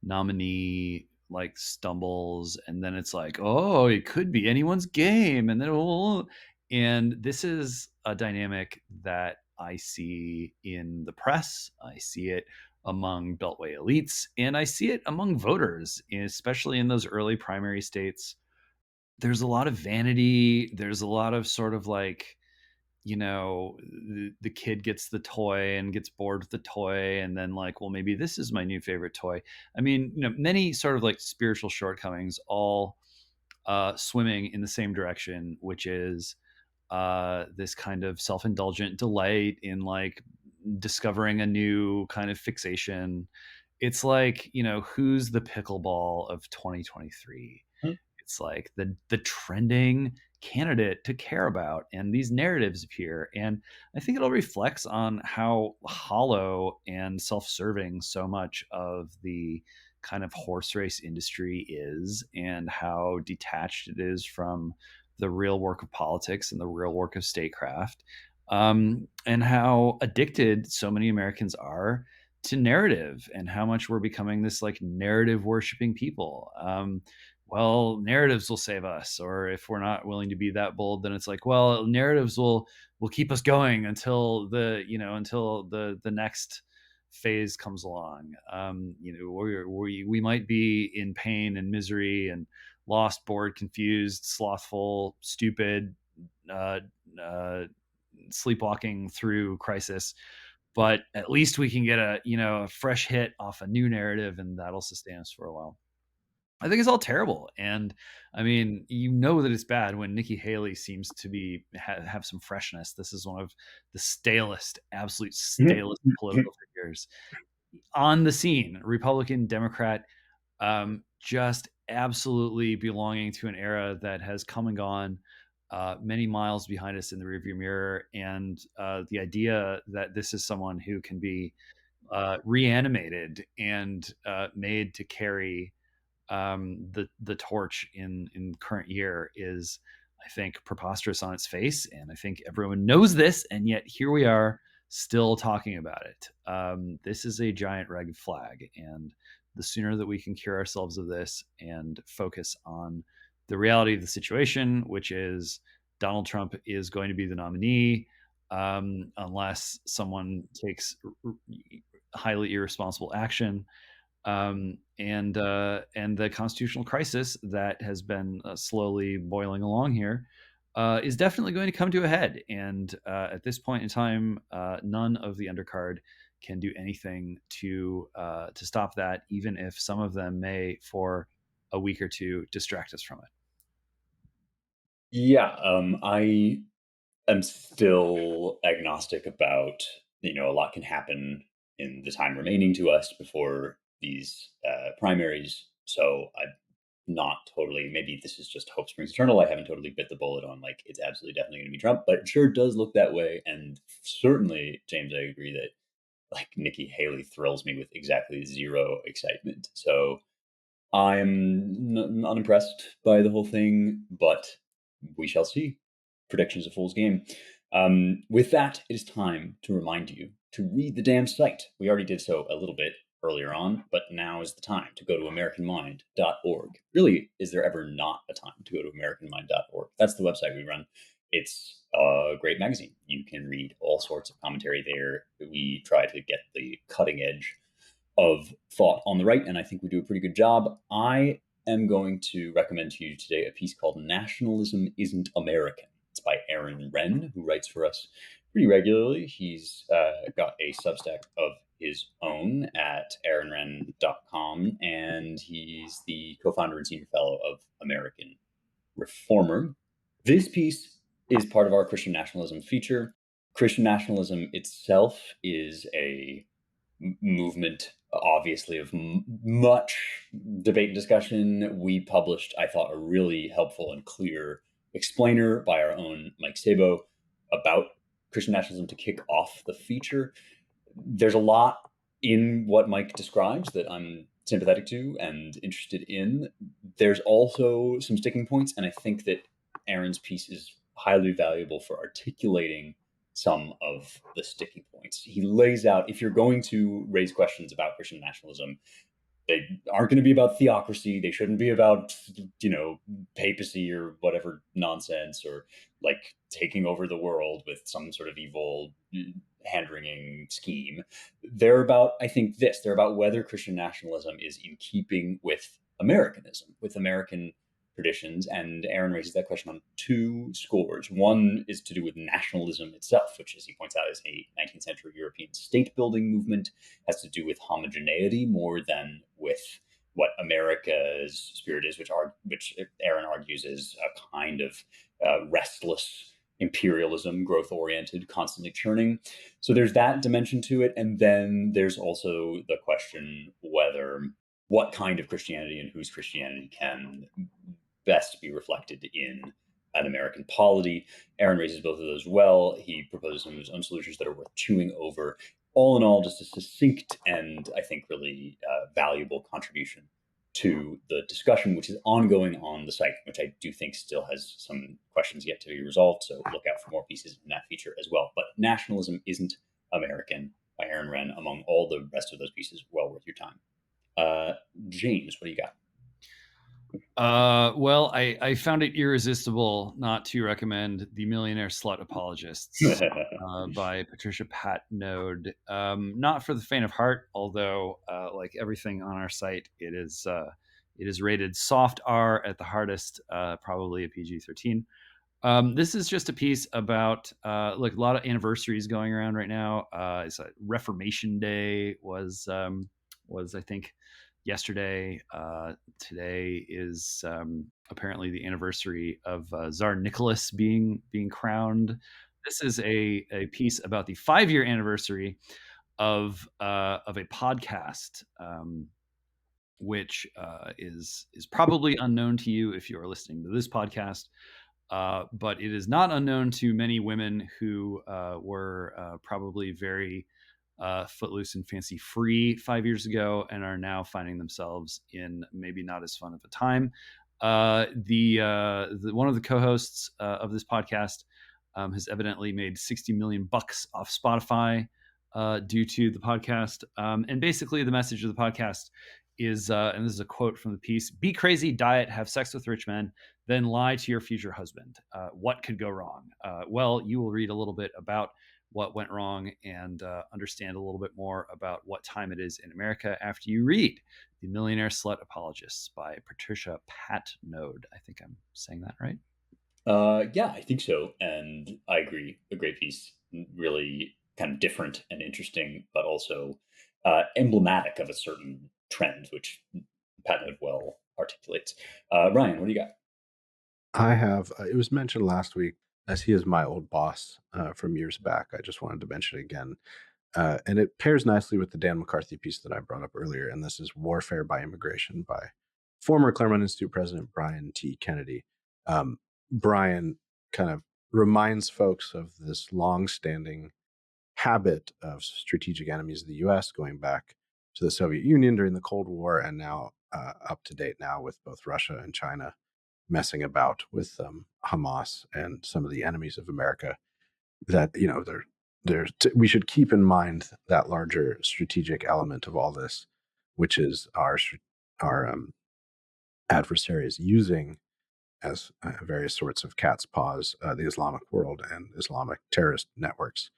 nominee like stumbles, and then it's like, oh, it could be anyone's game, and then and this is a dynamic that I see in the press. I see it among beltway elites, and I see it among voters, especially in those early primary states. There's a lot of vanity. There's a lot of sort of like, the kid gets the toy and gets bored with the toy, and then like, well, maybe this is my new favorite toy. I mean, many sort of like spiritual shortcomings, all swimming in the same direction, which is this kind of self-indulgent delight in like discovering a new kind of fixation. It's like, who's the pickleball of 2023? It's like the trending candidate to care about, and these narratives appear, and I think it all reflects on how hollow and self-serving so much of the kind of horse race industry is, and how detached it is from the real work of politics and the real work of statecraft, and how addicted so many Americans are to narrative, and how much we're becoming this like narrative worshiping people. Well, narratives will save us, or if we're not willing to be that bold, then it's like, well, narratives will keep us going until the next phase comes along. We might be in pain and misery and lost, bored, confused, slothful, stupid, uh, uh, sleepwalking through crisis, but at least we can get a fresh hit off a new narrative, and that'll sustain us for a while. I think it's all terrible, and I mean, that it's bad when Nikki Haley seems to be have some freshness. This is one of the absolute stalest political figures on the scene. Republican, Democrat, just absolutely belonging to an era that has come and gone, many miles behind us in the rearview mirror, and the idea that this is someone who can be reanimated and made to carry the torch in current year is, I think, preposterous on its face, and I think everyone knows this, and yet here we are still talking about it. This is a giant red flag, and the sooner that we can cure ourselves of this and focus on the reality of the situation, which is Donald Trump is going to be the nominee, unless someone takes highly irresponsible action, and the constitutional crisis that has been slowly boiling along here is definitely going to come to a head. And at this point in time, none of the undercard can do anything to stop that, even if some of them may, for a week or two, distract us from it. Yeah, I am still agnostic about, a lot can happen in the time remaining to us before these primaries. So I'm not totally, maybe this is just hope springs eternal. I haven't totally bit the bullet on like it's absolutely definitely going to be Trump, but it sure does look that way. And certainly, James, I agree that like Nikki Haley thrills me with exactly zero excitement. So I'm unimpressed by the whole thing, but we shall see. Prediction's a fool's game. With that, it is time to remind you to read the damn site. We already did so a little bit earlier on, but now is the time to go to AmericanMind.org. Really, is there ever not a time to go to AmericanMind.org? That's the website we run. It's a great magazine. You can read all sorts of commentary there. We try to get the cutting edge of thought on the right, and I think we do a pretty good job. I am going to recommend to you today a piece called Nationalism Isn't American. It's by Aaron Renn, who writes for us pretty regularly. He's got a Substack of his own at aaronrenn.com, and he's the co-founder and senior fellow of American Reformer. This piece is part of our Christian nationalism feature. Christian nationalism itself is a movement, obviously, of much debate and discussion. We published, I thought, a really helpful and clear explainer by our own Mike Sabo about Christian nationalism to kick off the feature. There's a lot in what Mike describes that I'm sympathetic to and interested in. There's also some sticking points, and I think that Aaron's piece is highly valuable for articulating some of the sticking points. He lays out, if you're going to raise questions about Christian nationalism, they aren't going to be about theocracy. They shouldn't be about, papacy or whatever nonsense, or like taking over the world with some sort of evil hand-wringing scheme. They're about, I think, this. They're about whether Christian nationalism is in keeping with Americanism, with American traditions. And Aaron raises that question on two scores. One is to do with nationalism itself, which, as he points out, is a 19th century European state-building movement, has to do with homogeneity more than with what America's spirit is, which Aaron argues is a kind of restless imperialism, growth-oriented, constantly churning. So there's that dimension to it. And then there's also the question whether what kind of Christianity and whose Christianity can best be reflected in an American polity. Aaron raises both of those well. He proposes some of his own solutions that are worth chewing over. All in all, just a succinct and I think really valuable contribution to the discussion, which is ongoing on the site, which I do think still has some questions yet to be resolved. So look out for more pieces in that feature as well. But Nationalism Isn't American by Aaron Renn, among all the rest of those pieces, well worth your time. James, what do you got? Well, I found it irresistible not to recommend The Millionaire Slut Apologists by Patricia Patnode. Not for the faint of heart, although like everything on our site, it is rated soft R at the hardest, probably a PG-13. This is just a piece about like a lot of anniversaries going around right now. It's a Reformation Day was I think yesterday. Today is apparently the anniversary of Tsar Nicholas being crowned. This is a piece about the 5-year anniversary of a podcast, which is probably unknown to you if you are listening to this podcast. But it is not unknown to many women who were probably very footloose and fancy free 5 years ago and are now finding themselves in maybe not as fun of a time. The one of the co-hosts of this podcast has evidently made $60 million off Spotify due to the podcast. And basically, the message of the podcast is, and this is a quote from the piece: "Be crazy, diet, have sex with rich men, then lie to your future husband. What could go wrong?" Well, you will read a little bit about what went wrong and understand a little bit more about what time it is in America after you read The Millionaire Slut Apologists by Patricia Patnode. I think I'm saying that right. Yeah, I think so. And I agree. A great piece, really kind of different and interesting, but also emblematic of a certain trend, which Patnode well articulates. Ryan, what do you got? I have, it was mentioned last week, as he is my old boss from years back. I just wanted to mention it again. And it pairs nicely with the Dan McCarthy piece that I brought up earlier. And this is Warfare by Immigration by former Claremont Institute President Brian T. Kennedy. Brian kind of reminds folks of this long-standing habit of strategic enemies of the U.S. going back to the Soviet Union during the Cold War, and now up to date now with both Russia and China messing about with Hamas and some of the enemies of America. That we should keep in mind that larger strategic element of all this, which is our adversaries using as various sorts of cat's paws the Islamic world and Islamic terrorist networks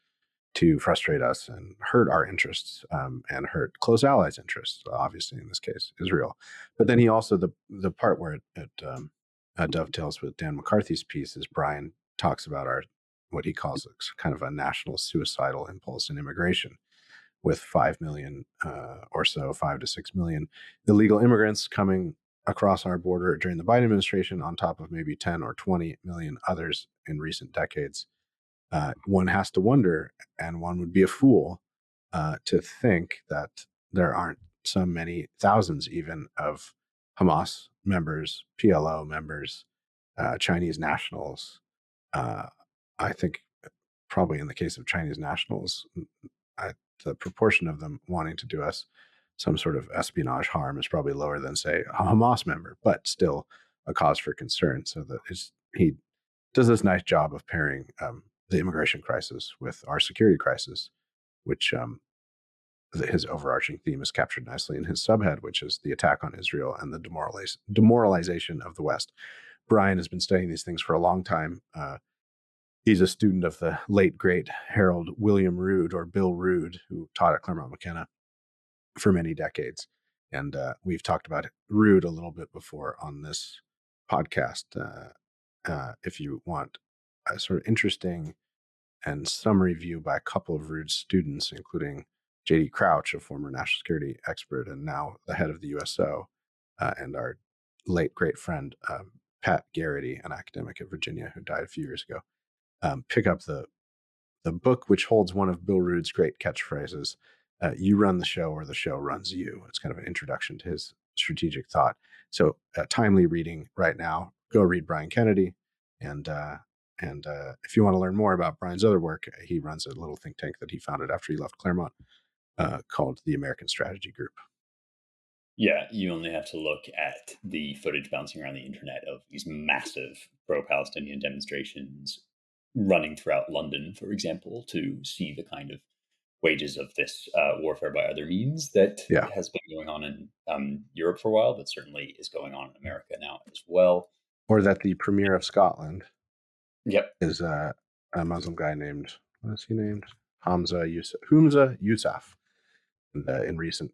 to frustrate us and hurt our interests and hurt close allies' interests, obviously in this case, Israel. But then he also, the part where it dovetails with Dan McCarthy's piece is Brian talks about what he calls kind of a national suicidal impulse in immigration, with 5 million or so, 5 to 6 million illegal immigrants coming across our border during the Biden administration, on top of maybe 10 or 20 million others in recent decades. One has to wonder, and one would be a fool to think that there aren't so many thousands even of Hamas members, PLO members, Chinese nationals. I think probably in the case of Chinese nationals, the proportion of them wanting to do us some sort of espionage harm is probably lower than, say, a Hamas member, but still a cause for concern. So that he does this nice job of pairing the immigration crisis with our security crisis, which his overarching theme is captured nicely in his subhead, which is the attack on Israel and the demoralization of the West. Brian has been studying these things for a long time. He's a student of the late, great Harold William Rood, or Bill Rood, who taught at Claremont McKenna for many decades. And we've talked about Rood a little bit before on this podcast. If you want a sort of interesting and summary view by a couple of Rood's students, including J.D. Crouch, a former national security expert and now the head of the USO, and our late great friend, Pat Garrity, an academic at Virginia who died a few years ago. Pick up the book, which holds one of Bill Rood's great catchphrases: "You run the show, or the show runs you." It's kind of an introduction to his strategic thought. So, timely reading right now. Go read Brian Kennedy, and if you want to learn more about Brian's other work, he runs a little think tank that he founded after he left Claremont, called the American Strategy Group. Yeah, you only have to look at the footage bouncing around the internet of these massive pro-Palestinian demonstrations running throughout London, for example, to see the kind of wages of this warfare by other means that has been going on in Europe for a while, but certainly is going on in America now as well. Or that the Premier of Scotland is a Muslim guy named, what is he named? Humza Yousaf. And in recent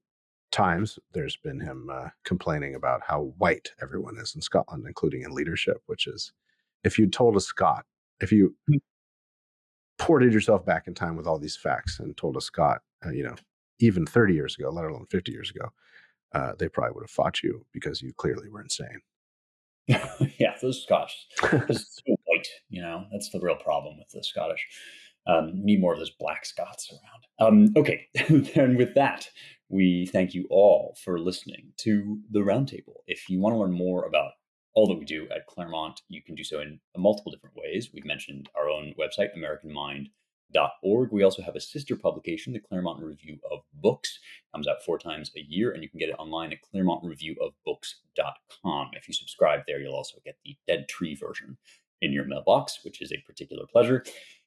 times, there's been him complaining about how white everyone is in Scotland, including in leadership, which is, if you told a Scot, if you ported yourself back in time with all these facts and told a Scot, even 30 years ago, let alone 50 years ago, they probably would have fought you because you clearly were insane. Yeah, those Scotch, those so white, that's the real problem with the Scottish. Need more of those black Scots around. Okay, and with that, we thank you all for listening to the Roundtable. If you want to learn more about all that we do at Claremont, you can do so in multiple different ways. We've mentioned our own website, Claremont.org. We also have a sister publication, the Claremont Review of Books. It comes out 4 times a year, and you can get it online at ClaremontReviewOfBooks.com. If you subscribe there, you'll also get the Dead Tree version in your mailbox, which is a particular pleasure.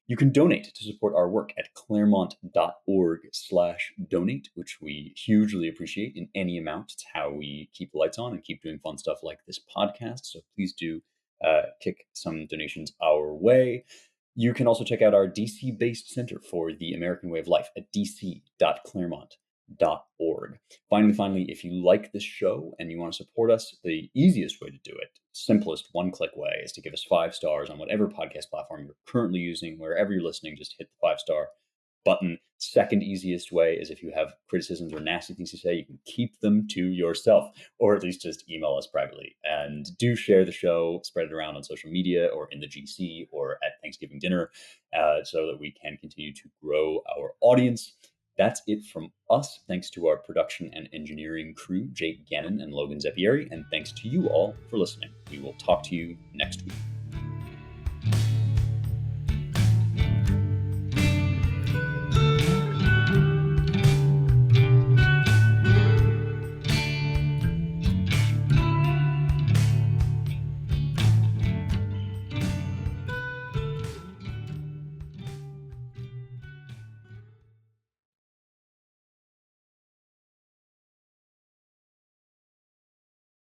You can donate to support our work at claremont.org/donate, which we hugely appreciate in any amount. It's how we keep the lights on and keep doing fun stuff like this podcast. So please do kick some donations our way. You can also check out our DC-based Center for the American Way of Life at dc.claremont.org. Finally, if you like this show and you want to support us, the easiest way to do it, simplest one-click way, is to give us 5 stars on whatever podcast platform you're currently using. Wherever you're listening, just hit the 5-star button. Second easiest way is if you have criticisms or nasty things to say, you can keep them to yourself, or at least just email us privately. And do share the show, spread it around on social media or in the GC or at Thanksgiving dinner, so that we can continue to grow our audience. That's it from us. Thanks to our production and engineering crew, Jake Gannon and Logan Zeppieri, and thanks to you all for listening. We will talk to you next week.